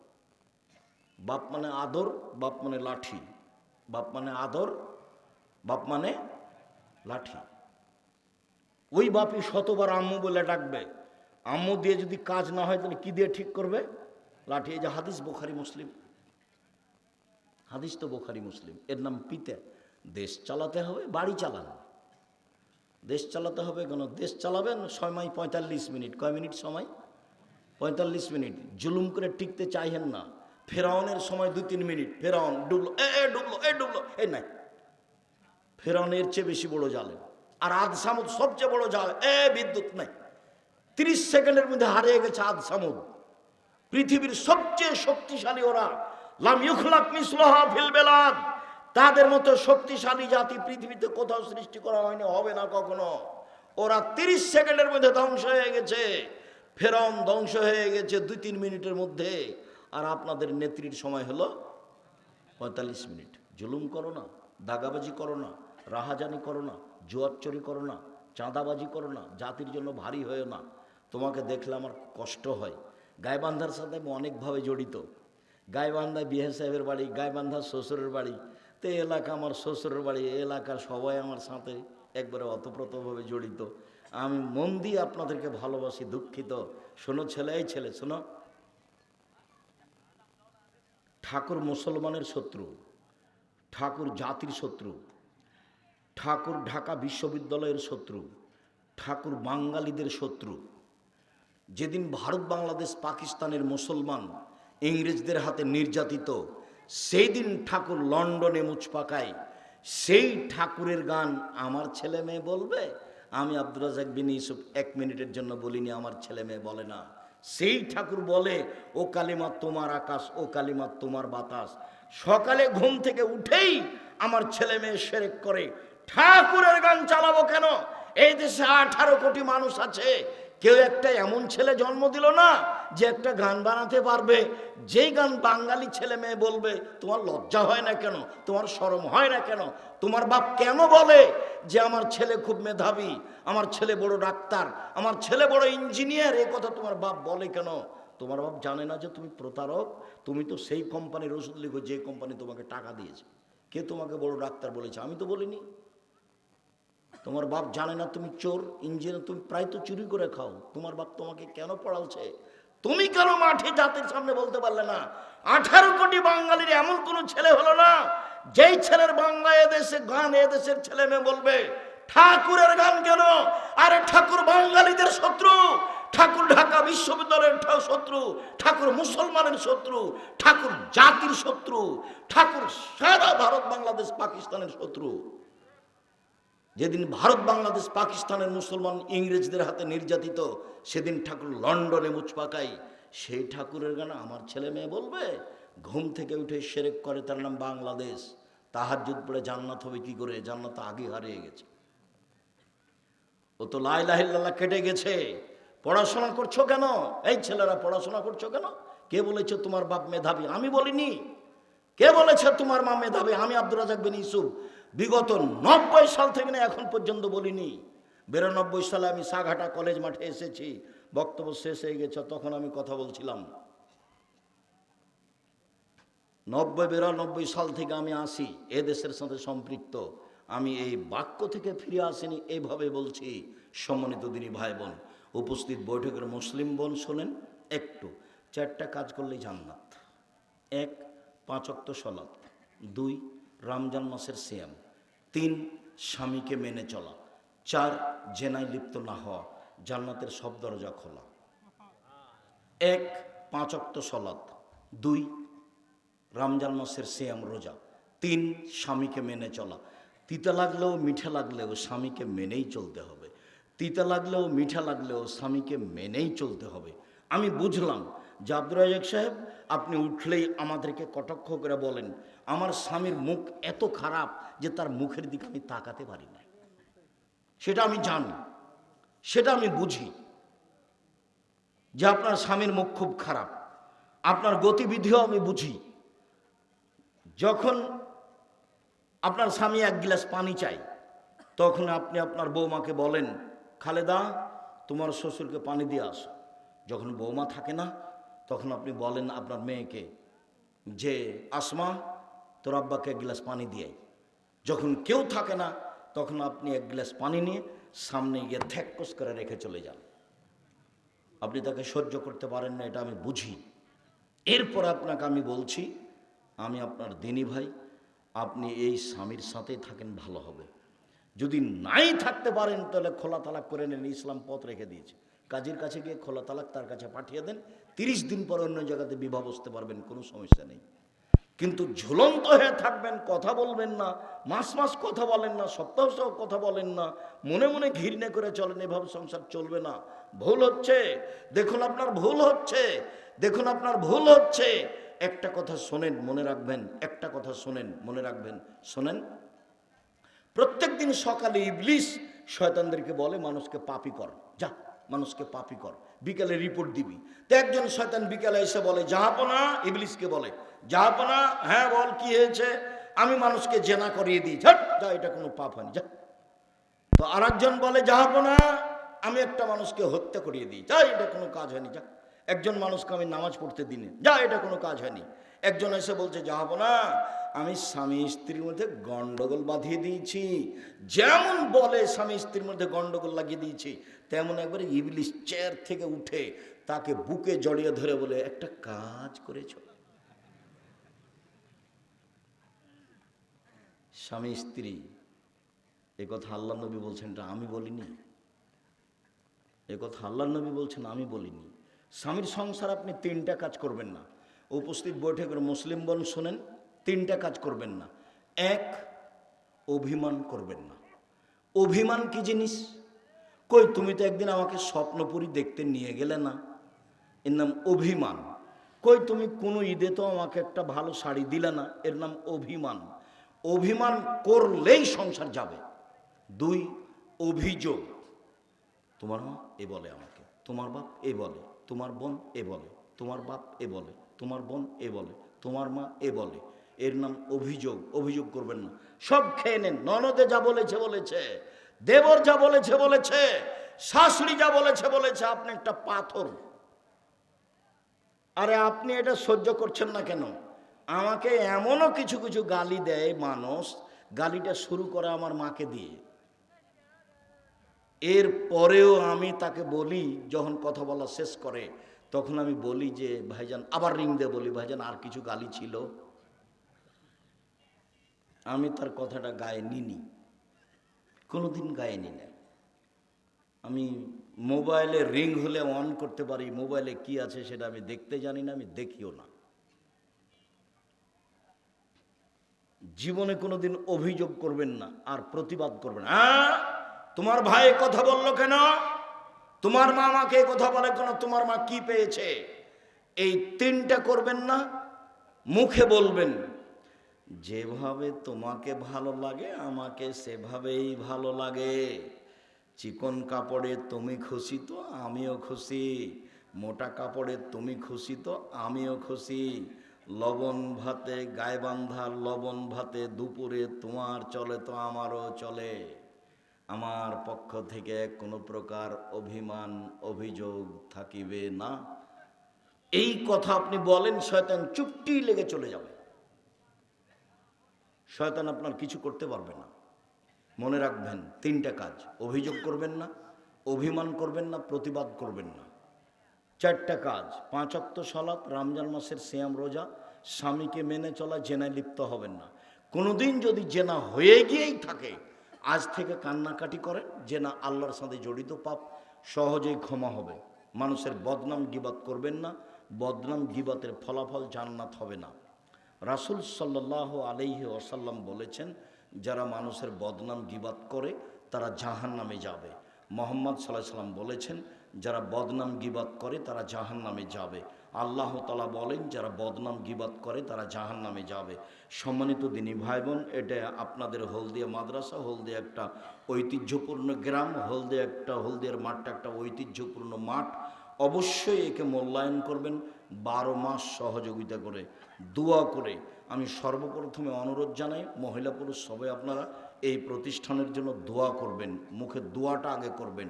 বাপ মানে আদর, বাপ মানে লাঠি। বাপ মানে আদর, বাপ মানে লাঠি। ওই বাপই শতবার আম্মু বলে ডাকবে। আম্মু দিয়ে যদি কাজ না হয় তাহলে কি দিয়ে ঠিক করবে? লাঠি। এই যে হাদিস বুখারী মুসলিম, হাদিস তো বুখারী মুসলিম। এর নাম পিতা। দেশ চালাতে হবে, বাড়ি চালান। দেশ চালাতে হবে কেন? দেশ চালাবেন সময় 45 মিনিট। কয় মিনিট সময়? 45 মিনিট। জুলুম করে টিকতে চাইছেন না। ফেরাউনের সময় 2-3 মিনিট। ফেরাউন ডুবলো, ডুবলো, ডুবলো, নাই। ফেরাউনের চেয়ে বেশি বড় জালেম। আর আদ সামুদ সবচেয়ে বড় জাল, বিদ্যুৎ নাই। 30 সেকেন্ডের মধ্যে হারিয়ে গেছে আদ সামুদ। পৃথিবীর সবচেয়ে শক্তিশালী ওরা। লাম ইউখলাক মিসলুহা ফিল বিলাদ। তাদের মতো শক্তিশালী জাতি পৃথিবীতে কোথাও সৃষ্টি করা হয়নি, হবে না কখনো। ওরা 30 সেকেন্ডের মধ্যে ধ্বংস হয়ে গেছে। ফেরাউন ধ্বংস হয়ে গেছে 2-3 মিনিটের মধ্যে। আর আপনাদের নেত্রীর সময় হলো 45 মিনিট। জুলুম করো না, দাগাবাজি করো না, রাহাজানি করো না, জুয়াচুরি করো না, চাঁদাবাজি করো না, জাতির জন্য ভারী হয়েও না। তোমাকে দেখলে আমার কষ্ট হয়। গাইবান্ধার সাথে আমি অনেকভাবে জড়িত। গাইবান্ধায় বিহে সাহেবের বাড়ি, গাইবান্ধার শ্বশুরের বাড়ি। তো এলাকা আমার শ্বশুরের বাড়ি, এলাকার সবাই আমার সাথে একবারে অতপ্রতভাবে জড়িত। আমি মন দিয়ে আপনাদেরকে ভালোবাসি, দুঃখিত। শোনো ছেলে, এই ছেলে শোনো, ঠাকুর মুসলমানের শত্রু, ঠাকুর জাতির শত্রু, ঠাকুর ঢাকা বিশ্ববিদ্যালয়ের শত্রু, ঠাকুর বাঙালিদের শত্রু। যেদিন ভারত বাংলাদেশ পাকিস্তানের মুসলমান ইংরেজদের হাতে নির্যাতিত, সেই দিন ঠাকুর লন্ডনে মুছ পাকায়। সেই ঠাকুরের গান আমার ছেলে মেয়ে বলবে? আমি আব্দুর রাজ্জাক বিন ইউসুফ 1 মিনিটের জন্য বলিনি আমার ছেলে মেয়ে বলে না। সেই ঠাকুর বলে, ও কালিমা তোমার আকাশ, ও কালিমা তোমার বাতাস। সকালে ঘুম থেকে উঠেই আমার ছেলে মেয়ে শিরক করে। ঠাকুরের গান চালাবো কেন? এই দেশে 18 কোটি মানুষ আছে, কেউ একটা এমন ছেলে জন্ম দিল না যে একটা গান বানাতে পারবে, যেই গান বাঙালি ছেলে মেয়ে বলবে। তোমার লজ্জা হয় না কেন? তোমার শরম হয় না কেন? তোমার বাপ কেন বলে যে আমার ছেলে খুব মেধাবী, আমার ছেলে বড় ডাক্তার, আমার ছেলে বড় ইঞ্জিনিয়ার? এই কথা তোমার বাপ বলে কেন? তোমার বাপ জানে না যে তুমি প্রতারক? তুমি তো সেই কোম্পানির ওষুধ লিখো যে কোম্পানি তোমাকে টাকা দিয়েছে। কে তোমাকে বড় ডাক্তার বলেছে? আমি তো বলিনি। তোমার বাপ জানে না তুমি চোর, ইঞ্জিনিয়ার, তুমি প্রায় তো চুরি করে খাও। তোমার বাপ তোমাকে কেন পড়ালছে? তুমি কেন মাঠে জাতির সামনে বলতে পারলে না? 18 কোটি বাঙালির এমন কোন ছেলে হলো না যেই ছেলের বাংলা এদেশে গান এদেশের ছেলে মেয়ে বলবে। ঠাকুরের গান কেন? আরে ঠাকুর বাঙালিদের শত্রু, ঠাকুর ঢাকা বিশ্ববিদ্যালয়ের শত্রু, ঠাকুর মুসলমানের শত্রু, ঠাকুর জাতির শত্রু, ঠাকুর সারা ভারত বাংলাদেশ পাকিস্তানের শত্রু। যেদিন ভারত বাংলাদেশ পাকিস্তানের মুসলমান ইংরেজদের হাতে নির্যাতিত, সেদিন ঠাকুর লন্ডনে মুছ পাকায়। সেই ঠাকুরের গান আমার ছেলে মেয়ে বলবে? ঘুম থেকে উঠে শিরক করে, তার নাম বাংলাদেশ। তাহাজ্জুদ পড়ে জান্নাত হবে কি করে? জান্নাত আগে হারিয়ে গেছে। ও তো লা ইলাহা ইল্লাল্লাহ কেটে গেছে। পড়াশোনা করছো কেন? এই ছেলেরা পড়াশোনা করছো কেন? কে বলেছে তোমার বাপ মেধাবী? আমি বলিনি। কে বলেছে তোমার মা মেধাবী? আমি আব্দুর রাজ্জাক বিন ইউসুফ বিগত 90 সাল থেকে না এখন পর্যন্ত বলিনি। 92 সালে আমি সাঘাটা কলেজ মাঠে এসেছি, বক্তব্য শেষ হয়ে গেছে, তখন আমি কথা বলছিলাম। 92 সাল থেকে আমি আসি, এ দেশের সাথে সম্পৃক্ত। আমি এই বাক্য থেকে ফিরে আসিনি, এইভাবে বলছি। সম্মানিত দিনী ভাই বোন, উপস্থিত বৈঠকের মুসলিম বোন শোনেন একটু। 4টা কাজ করলেই জান্নাত। 1, 5 ওয়াক্ত সালাত। 2, রমজান মাসের সিয়াম। 3, স্বামীকে মেনে চলা। 4, জেনায় লিপ্ত না হওয়া। জান্নাতের সব দরজা খোলা। 1, 5 ওয়াক্ত সালাত। 2, রমজান মাসের সিয়াম রোজা। 3, স্বামীকে মেনে চলা। তিতা লাগলেও মিঠা লাগলেও স্বামীকে মেনেই চলতে হবে। তিতা লাগলেও মিঠা লাগলেও স্বামীকে মেনেই চলতে হবে। আমি বুঝলাম যে আব্দুর রাজ্জাক সাহেব আপনি উঠলেই আমাদেরকে কটাক্ষ করে বলেন, আমার স্বামীর মুখ এত খারাপ যে তার মুখের দিকে আমি তাকাতে পারি না। সেটা আমি জানি। সেটা আমি বুঝি যে আপনার স্বামীর মুখ খুব খারাপ, আপনার গতিবিধিও আমি বুঝি। যখন আপনার স্বামী এক গ্লাস পানি চাই, তখন আপনি আপনার বৌমাকে বলেন, খালেদা তোমার শ্বশুরকে পানি দিয়ে আসো। যখন বৌমা থাকে না, তখন আপনি বলেন আপনার মেয়েকে যে আসমা তোর আব্বাকে এক গ্লাস পানি দিয়ে আয়। যখন কেউ থাকে না, তখন আপনি এক গ্লাস পানি নিয়ে সামনে গিয়ে থ্যাককস করে রেখে চলে যান। আপনি তাকে সহ্য করতে পারেন না, এটা আমি বুঝি। এরপর আপনাকে আমি বলছি, আমি আপনার দিনী ভাই, আপনি এই স্বামীর সাথেই থাকেন, ভালো হবে। যদি নাই থাকতে পারেন তাহলে খোলা তালাক করে নেন, ইসলাম পথ রেখে দিয়েছে। কাজীর কাছে গিয়ে খোলা তালাক তার কাছে পাঠিয়ে দেন, 30 দিন পর অন্য জায়গাতে বিবাহ বসতে পারবেন, কোনো সমস্যা নেই। কিন্তু ঝুলন্ত হয়ে থাকবেন, কথা বলবেন না, মাস মাস কথা বলেন না, সপ্তাহ সহ কথা বলেন না, মনে মনে ঘৃণা করে চলেন, এভাবে সংসার চলবে না। ভুল হচ্ছে, দেখুন আপনার ভুল হচ্ছে, দেখুন আপনার ভুল হচ্ছে। একটা কথা শোনেন, মনে রাখবেন, একটা কথা শোনেন, মনে রাখবেন, শোনেন। প্রত্যেক দিন সকালে ইবলিস শয়তানদেরকে বলে মানুষকে পাপী কর, যা মানুষকে পাপী কর, বিকালে রিপোর্ট দিবি। তো একজন শয়তান বিকালে এসে বলে, জাহাপনা, ইবলিসকে বলে, জাহাপনা, হ্যাঁ বল কি হয়েছে? আমি মানুষকে জেনা করিয়ে দিই, যা, এটা কোনো পাপ হয়নি, যা। তো আর একজন বলে, জাহাপনা, আমি একটা মানুষকে হত্যা করিয়ে দিই, যা, এটা কোনো কাজ হয়নি, যা। একজন মানুষকে আমি নামাজ পড়তে দিনে, যা, এটা কোনো কাজ হয়নি। একজন এসে বলছে, জাহাপনা, আমি স্বামী স্ত্রীর মধ্যে গন্ডগোল বাঁধিয়ে দিয়েছি। যেমন বলে স্বামী স্ত্রীর মধ্যে গন্ডগোল লাগিয়ে দিয়েছি, তেমন একবারে ইবলিস চেয়ার থেকে উঠে তাকে বুকে জড়িয়ে ধরে বলে, একটা কাজ করেছ। স্বামী স্ত্রী, এ কথা আল্লাহ নবী বলছেন, এটা আমি বলিনি। এ কথা আল্লাহ নবী বলছেন, আমি বলিনি। স্বামীর সংসার আপনি 3টা কাজ করবেন না। উপস্থিত বৈঠকের মুসলিম বোন শোনেন, 3টা কাজ করবেন না। 1, অভিমান করবেন না। অভিমান কি জিনিস? কই তুমি তো একদিন আমাকে স্বপ্নপুরী দেখতে নিয়ে গেলে না, এর নাম অভিমান। কই তুমি কোনো ঈদে তো আমাকে একটা ভালো শাড়ি দিলে না, এর নাম অভিমান। অভিমান করলেই সংসার যাবে। 2, অভিযোগ। তোমার মা এ বলে আমাকে, তোমার বাপ এ বলে, তোমার বোন এ বলে, তোমার বাপ এ বলে, তোমার বোন এ বলে, তোমার মা এ বলে, এর নাম অভিযোগ। অভিযোগ করবেন না, সব খেয়ে নেন। ননদে যা বলেছে বলেছে, দেবর যা বলেছে বলেছে, শাশুড়ি যা বলেছে বলেছে, আপনি একটা পাথর। আরে আপনি এটা সহ্য করছেন না কেন? আমাকে এমনও কিছু কিছু গালি দেয় মানুষ, গালিটা শুরু করে আমার মাকে দিয়ে। এর পরেও আমি তাকে বলি, যখন কথা বলা শেষ করে, তখন আমি বলি যে ভাইজান, আবার রিং দিয়ে বলি, ভাইজান আর কিছু গালি ছিল। আমি তার কথাটা গায়ে নিনি, কোনোদিন গায়ে নি না। আমি মোবাইলে রিং হলে অন করতে পারি, মোবাইলে কি আছে সেটা আমি দেখতে জানি না, আমি দেখিও না। জীবনে কোনোদিন অভিযোগ করবেন না, আর প্রতিবাদ করবেন না। তোমার ভাই কথা বললো কেন? তোমার মা আমাকে কথা বলে কেন? তোমার মা কি পেয়েছে? এই 3টা করবেন না। মুখে বলবেন, যেভাবে তোমাকে ভালো লাগে আমাকে সেভাবেই ভালো লাগে। চিকন কাপড়ে তুমি খুশি তো আমিও খুশি, মোটা কাপড়ে তুমি খুশি তো আমিও খুশি। লবণ ভাতে গায়ে বাঁধা লবণ ভাতে দুপুরে তোমার চলে তো আমারও চলে। আমার পক্ষ থেকে কোনো প্রকার অভিমান অভিযোগ থাকিবে না। এই কথা আপনি বলেন, শয়তান চুপটি লেগে চলে যাবে। শয়তান আপনার কিছু করতে পারবে না। মনে রাখবেন 3টা কাজ, অভিযোগ করবেন না, অভিমান করবেন না, প্রতিবাদ করবেন না। 4টা কাজ, 5 ওয়াক্ত সালাত, রমজান মাসের সিয়াম রোজা, স্বামীকে মেনে চলা, জেনায় লিপ্ত হবেন না। কোনোদিন যদি জেনা হয়ে গিয়েই থাকে, আজ থেকে কান্নাকাটি করেন, জেনা আল্লাহর সাথে জড়িত পাপ, সহজেই ক্ষমা হবে। মানুষের বদনাম গীবাত করবেন না, বদনাম গীবাতের ফলাফল জান্নাত হবে না। রাসূল সাল্লাল্লাহু আলাইহি ওয়াসাল্লাম বলেছেন, যারা মানুষের বদনাম গীবাত করে তারা জাহান্নামে যাবে। মুহাম্মদ সাল্লাল্লাহু আলাইহি ওয়াসাল্লাম বলেছেন, যারা বদনাম গীবাত করে তারা জাহান্নামে যাবে। আল্লাহ তাআলা বলেন যারা বদনাম গীবাত করে তারা জাহান্নামে যাবে। সম্মানিত দিনী ভাই বোন, এটা আপনাদের হলদিয়া মাদ্রাসা, হলদিয়া একটা ঐতিহ্যপূর্ণ গ্রাম, হলদিয়ার মাঠটা একটা ঐতিহ্যপূর্ণ মাঠ। অবশ্যই একে মূল্যায়ন করবেন, 12 মাস সহযোগিতা করে, দোয়া করে। আমি সর্বপ্রথমে অনুরোধ জানাই, মহিলা পুরুষ সবাই আপনারা এই প্রতিষ্ঠানের জন্য দোয়া করবেন, মুখে দোয়াটা আগে করবেন,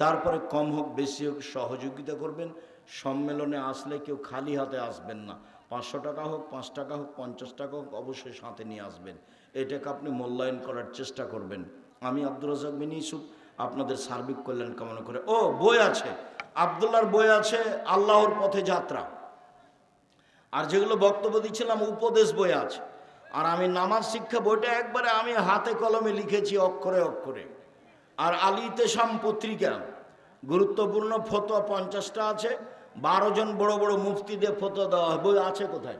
তারপরে কম হোক বেশি হোক সহযোগিতা করবেন। সম্মেলনে আসলে কেউ খালি হাতে আসবেন না, 500 টাকা হোক, 5 টাকা হোক, 50 টাকা হোক, অবশ্যই সাথে নিয়ে আসবেন। এটাকে আপনি মূল্যায়ন করার চেষ্টা করবেন। আমি আব্দুর রাজ্জাক বিন ইউসুফ আপনাদের সার্বিক কল্যাণ কামনা করে। ও বই আছে, আব্দুল্লাহর বই আছে, আল্লাহর পথে যাত্রা, আর যেগুলো বক্তব্য দিচ্ছিলাম উপদেশ বই আছে। আর আমি নামাজ শিক্ষা বইটা একবারে আমি হাতে কলমে লিখেছি অক্ষরে অক্ষরে। আর আল ইতেশাম পত্রিকা গুরুত্বপূর্ণ ফতোয়া 50টা আছে, 12 জন বড় বড় মুফতি দিয়ে ফতোয়া দেওয়া হয়। বই আছে কোথায়?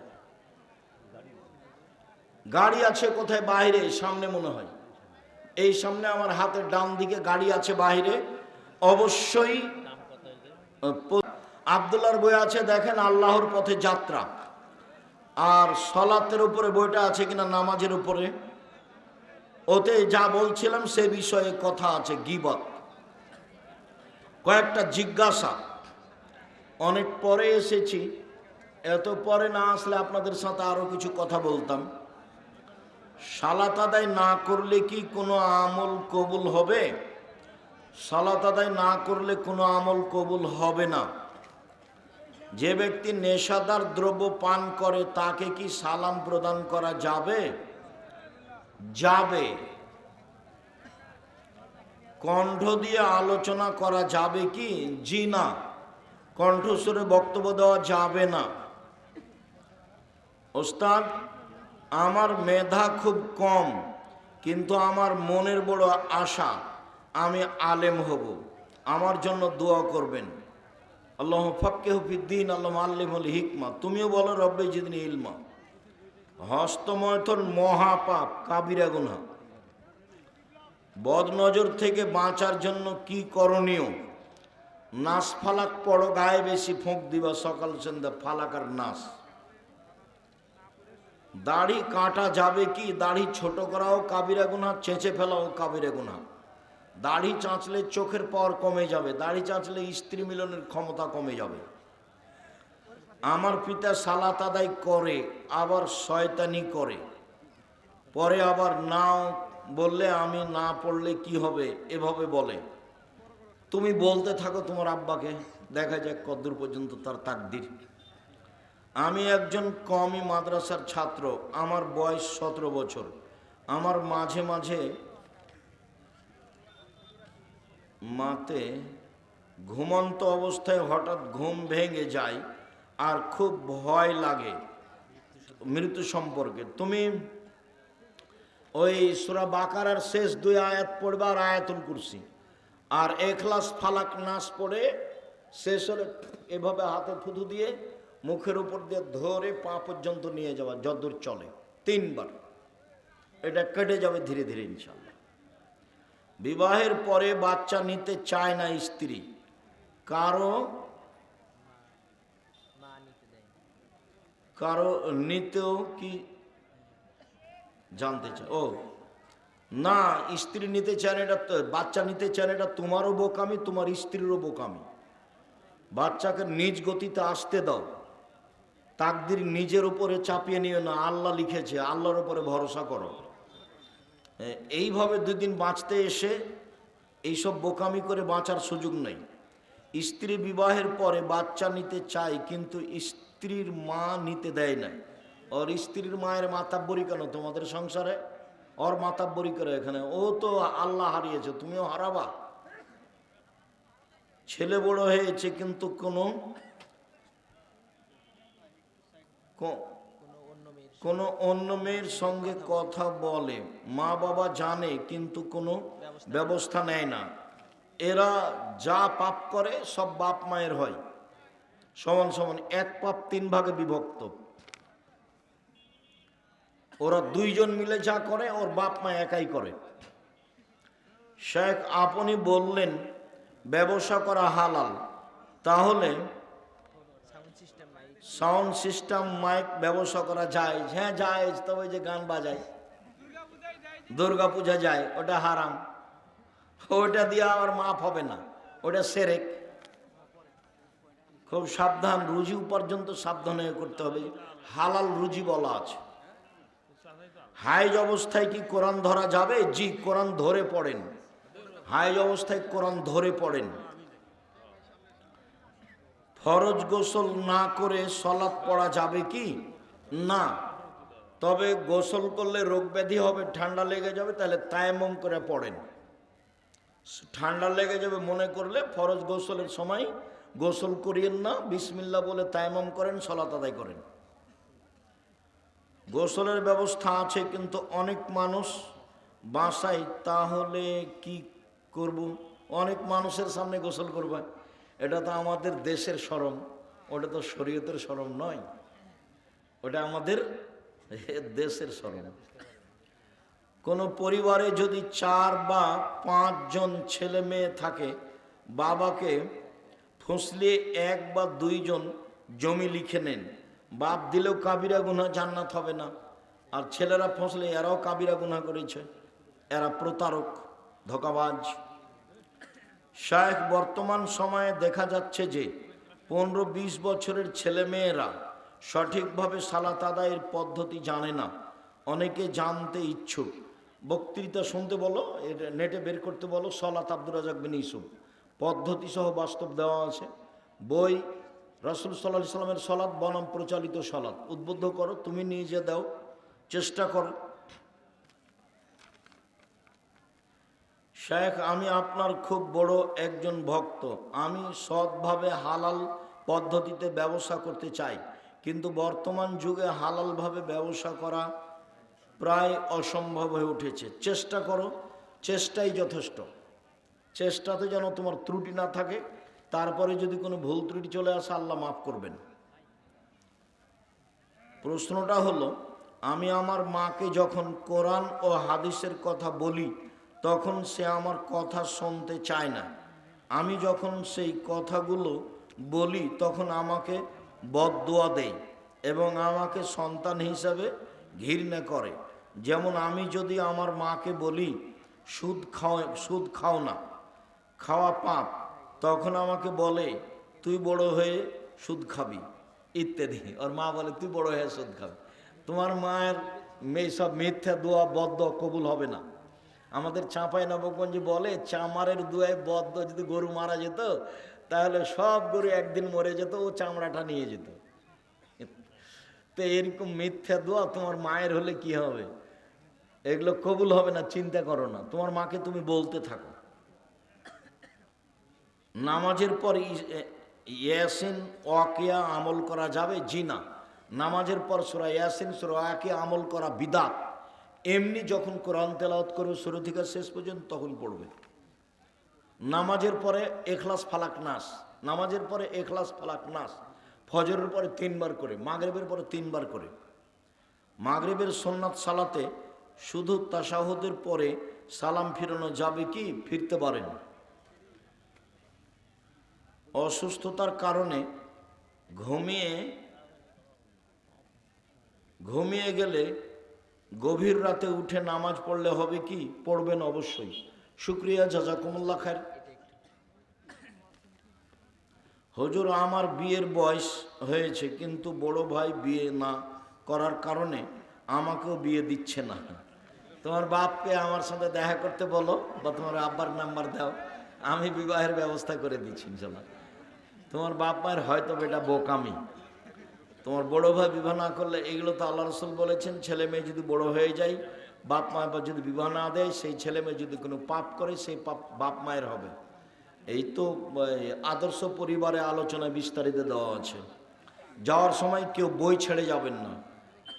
গাড়ি আছে কোথায়? বাইরে, সামনে মনে হয়, এই সামনে আমার হাতের ডান দিকে গাড়ি আছে বাইরে। অবশ্যই আব্দুল্লাহর বই আছে, দেখেন আল্লাহর পথে যাত্রা। আর সলাতের উপরে বইটা আছে কিনা, নামাজের উপরে, ওতে যা বলছিলাম সে বিষয়ে কথা আছে। গীবত কয়েকটা জিজ্ঞাসা, অনেক পরে এসেছি, এত পরে না আসলে আপনাদের সাথে আরো কিছু কথা বলতাম। সালাত আদায় না করলে কি কোনো আমল কবুল হবে? সালাত আদায় না করলে কোনো আমল কবুল হবে না। যে ব্যক্তি নেশাদার দ্রব্য পান করে তাকে কি সালাম প্রদান করা যাবে? যাবে। কণ্ঠ দিয়ে আলোচনা করা যাবে কি? জি না, কণ্ঠস্বরে বক্তব্য দেওয়া যাবে না। ওস্তাদ, আমার মেধা খুব কম, কিন্তু আমার মনের বড় আশা আমি আলেম হব, আমার জন্য দোয়া করবেন। আল্লাহ ফাক্কিহু ফিদ্দীন, আল্লাহ আল্লিমুল হিকমা। তুমিও বলো রব্বে জিদনি ইলমা। হস্তমৈথুন মহাপাপ, কাবিরা গুনাহ। বদ নজর থেকে বাঁচার জন্য কি করণীয়? নাস ফালাক পড়ো, গায়ে বেশি ফোঁক দিবা, সকাল সন্ধ্যা ফালাক আর নাস। দাড়ি কাটা যাবে কি? দাড়ি ছোট করাও কাবিরা গুনাহ, চেঁচে ফেলাও কাবিরা গুনাহ। দাড়ি চাঁচলে চোখের পাওয়ার কমে যাবে, দাড়ি চাঁচলে স্ত্রী মিলনের ক্ষমতা কমে যাবে। আমার পিতা সালাত আদায় করে আবার শয়তানি করে, পরে আবার নাও বললে আমি না পড়লে কি হবে এভাবে বলে। তুমি বলতে থাকো তোমার আব্বাকে, দেখা যাক কতদূর পর্যন্ত তার তাকদীর। আমি একজন কওমি মাদ্রাসার ছাত্র, আমার বয়স 17 বছর। আমার মাঝে মাঝে মাতে ঘুমন্ত অবস্থায় হঠাৎ ঘুম ভেঙে যায় আর খুব ভয় লাগে মৃত্যু সম্পর্কে। তুমি ওই সূরা বাকারার শেষ 2 আয়াত পড়বে আর আয়াতুল কুরসি, আর ইখলাস ফালাক নাস পড়ে শেষ হলে এভাবে হাতে থুথু দিয়ে মুখের উপর দিয়ে ধরে পা পর্যন্ত নিয়ে যাওয়া, যতদূর চলে 3 বার। এটা কেটে যাবে ধীরে ধীরে ইনশাআল্লাহ। বিবাহের পরে বাচ্চা নিতে চায় না স্ত্রী, কারো নিতেও কি জানতে চায়? ও না, স্ত্রী নিতে চায় না, এটা বাচ্চা নিতে চায় না, এটা তোমারও বোকামি, তোমার স্ত্রীরও বোকামি। বাচ্চাকে নিজ গতিতে আসতে দাও, তাকদীর নিজের উপরে চাপিয়ে নিও না। আল্লাহ লিখেছে, আল্লাহর উপরে ভরসা করো। এইভাবে 2 দিন বাঁচতে এসে এইসব বোকামি করে বাঁচার সুযোগ নেই। স্ত্রী বিবাহের পরে বাচ্চা নিতে চায়, কিন্তু স্ত্রীর মা নিতে দেয় না। ওর স্ত্রীর মায়ের মাতাব্বরি কেন তোমাদের সংসারে? ওর মাতাব্বরি করে এখানে। ও তো আল্লাহ হারিয়েছে, তুমিও হারাবা। ছেলে বড় হয়েছে কিন্তু কোনো অন্য মেয়ের সঙ্গে কথা বলে, মা বাবা জানে কিন্তু কোনো ব্যবস্থা নেয় না। এরা যা পাপ করে সব বাপ মায়ের হয়, সমান সমান। এক পাপ 3 ভাগে বিভক্ত। ওরা 2 জন মিলে যা করে ওর বাপ মা একাই করে। শেখ আপনি বললেন ব্যবসা করা হালাল, তাহলে সাউন্ড সিস্টেম মাইক ব্যবসা করা যায়? হ্যাঁ যায়, তবে যে গান বাজায়, দুর্গা পূজা যায়, ওটা হারাম। ওটা দিয়ে আর মাফ হবে না, ওটা সেরেক। খুব সাবধান, রুজি উপার্জন তো সাবধান হয়ে করতে হবে। হালাল রুজি বলা আছে। হাইজ অবস্থায় কি কোরআন ধরা যাবে? জি, কোরআন ধরে পড়েন। হাইজ অবস্থায় কোরআন ধরে পড়েন। ফরজ গোসল না করে সলাৎ পড়া যাবে কি? না। তবে গোসল করলে রোগ ব্যাধি হবে, ঠান্ডা লেগে যাবে, তাহলে তায়াম্মুম করে পড়েন। ঠান্ডা লেগে যাবে মনে করলে ফরজ গোসলের সময় গোসল করিয়েন না, বিসমিল্লাহ বলে তায়াম্মুম করেন, সলাত আদায় করেন। গোসলের ব্যবস্থা আছে, কিন্তু অনেক মানুষ বাসায়, তাহলে কি করব? অনেক মানুষের সামনে গোসল করবে, এটা তো আমাদের দেশের শরম, ওটা তো শরীয়তের শরম নয়, ওটা আমাদের দেশের শরম। কোনো পরিবারে যদি 4 বা 5 জন ছেলে মেয়ে থাকে, বাবাকে ফুসলিয়ে 1 বা 2 জন জমি লিখে নেন, বাপ দিলেও কাবিরা গুনাহ, জান্নাত হবে না। আর ছেলেরা ফসলে এরাও কাবিরা গুনাহ করেছে, এরা প্রতারক, ধোঁকাবাজ। শায়েখ, বর্তমান সময়ে দেখা যাচ্ছে যে 15-20 বছরের ছেলে মেয়েরা সঠিকভাবে সালাত আদায়ের পদ্ধতি জানে না, অনেকে জানতে ইচ্ছুক। বক্তৃতা শুনতে বলো, এটা নেটে বের করতে বলো, সলাত আব্দুর রাজাক বিন ইউসুফ, পদ্ধতি সহ বাস্তব দেওয়া আছে। বই রাসূল সাল্লাল্লাহু আলাইহি সাল্লামের সলাত বনাম প্রচলিত সলাত, উদ্বুদ্ধ করো, তুমি নিজে দাও, চেষ্টা করো। শেখ, আমি আপনার খুব বড় একজন ভক্ত। আমি সৎভাবে হালাল পদ্ধতিতে ব্যবসা করতে চাই, কিন্তু বর্তমান যুগে হালালভাবে ব্যবসা করা প্রায় অসম্ভব হয়ে উঠেছে। চেষ্টা করো, চেষ্টাই যথেষ্ট। চেষ্টাতে যেন তোমার ত্রুটি না থাকে, তারপরে যদি কোনো ভুল ত্রুটি চলে আসে আল্লাহ মাফ করবেন। প্রশ্নটা হলো, আমি আমার মাকে যখন কোরআন ও হাদিসের কথা বলি তখন সে আমার কথা শুনতে চায় না। আমি যখন সেই কথাগুলো বলি তখন আমাকে বদদুয়া দেয় এবং আমাকে সন্তান হিসাবে ঘৃণা করে। যেমন আমি যদি আমার মাকে বলি সুদ খাও না, খাওয়া পাপ, তখন আমাকে বলে তুই বড় হয়ে সুদ খাবি ইত্যাদি। ওর মা বলে তুই বড় হয়ে সুদ খাবি। তোমার মায়ের সব মিথ্যা দোয়া বদ্ধ কবুল হবে না। আমাদের চাঁপাই নবাবগঞ্জে বলে, চামারের দুয়ায় বদ্ধ, যদি গরু মারা যেত তাহলে সব গরু একদিন মরে যেত, ও চামড়াটা নিয়ে যেত। তো এরকম মিথ্যা দোয়া তোমার মায়ের হলে কি হবে? এগুলো কবুল হবে না, চিন্তা করো না। তোমার মাকে তুমি বলতে থাকো। নামাজের পর ইয়াসিন ওয়াকিয়া আমল করা যাবে? জি না। নামাজের পর সূরা ইয়াসিন, সূরা ওয়াকিয়া আমল করা বিদআত। এমনি যখন কোরআন তেলাওয়াত করবে শুরু থেকে শেষ পর্যন্ত তখন পড়বে। নামাজের পরে ইখলাস ফালাক নাস, নামাজের পরে ইখলাস ফালাক নাস, ফজরের পরে 3 বার করে, মাগরিবের পরে 3 বার করে। মাগরিবের সুন্নাত সালাতে শুধু তাশাহুদের পরে সালাম ফিরানো যাবে কি? ফিরতে পারেন। অসুস্থতার কারণে ঘুমিয়ে গেলে গভীর রাতে উঠে নামাজ পড়লে হবে কি? পড়বেন অবশ্যই। শুকরিয়া, জাযাকুমুল্লাহ খায়ের। হুজুর, আমার বিয়ের বয়স হয়েছে, কিন্তু বড় ভাই বিয়ে না করার কারণে আমাকেও বিয়ে দিচ্ছে না। তোমার বাপকে আমার সাথে দেখা করতে বলো, বা তোমার আব্বার নাম্বার দাও, আমি বিবাহের ব্যবস্থা করে দিচ্ছি ইনশাআল্লাহ। তোমার বাপ মায়ের হয়তো বেটা বোকামি, তোমার বড় ভাই বিবাহ না করলে, এগুলো তো আল্লাহ রাসূল বলেছেন, ছেলে মেয়ে যদি বড় হয়ে যায়, বাপ মা যদি বিবাহ না দেয়, সেই ছেলে মেয়ে যদি কোনো পাপ করে, সেই পাপ বাপ মায়ের হবে। এই তো আদর্শ পরিবারে আলোচনায় বিস্তারিত দেওয়া আছে। যাওয়ার সময় কেউ বই ছেড়ে যাবেন না।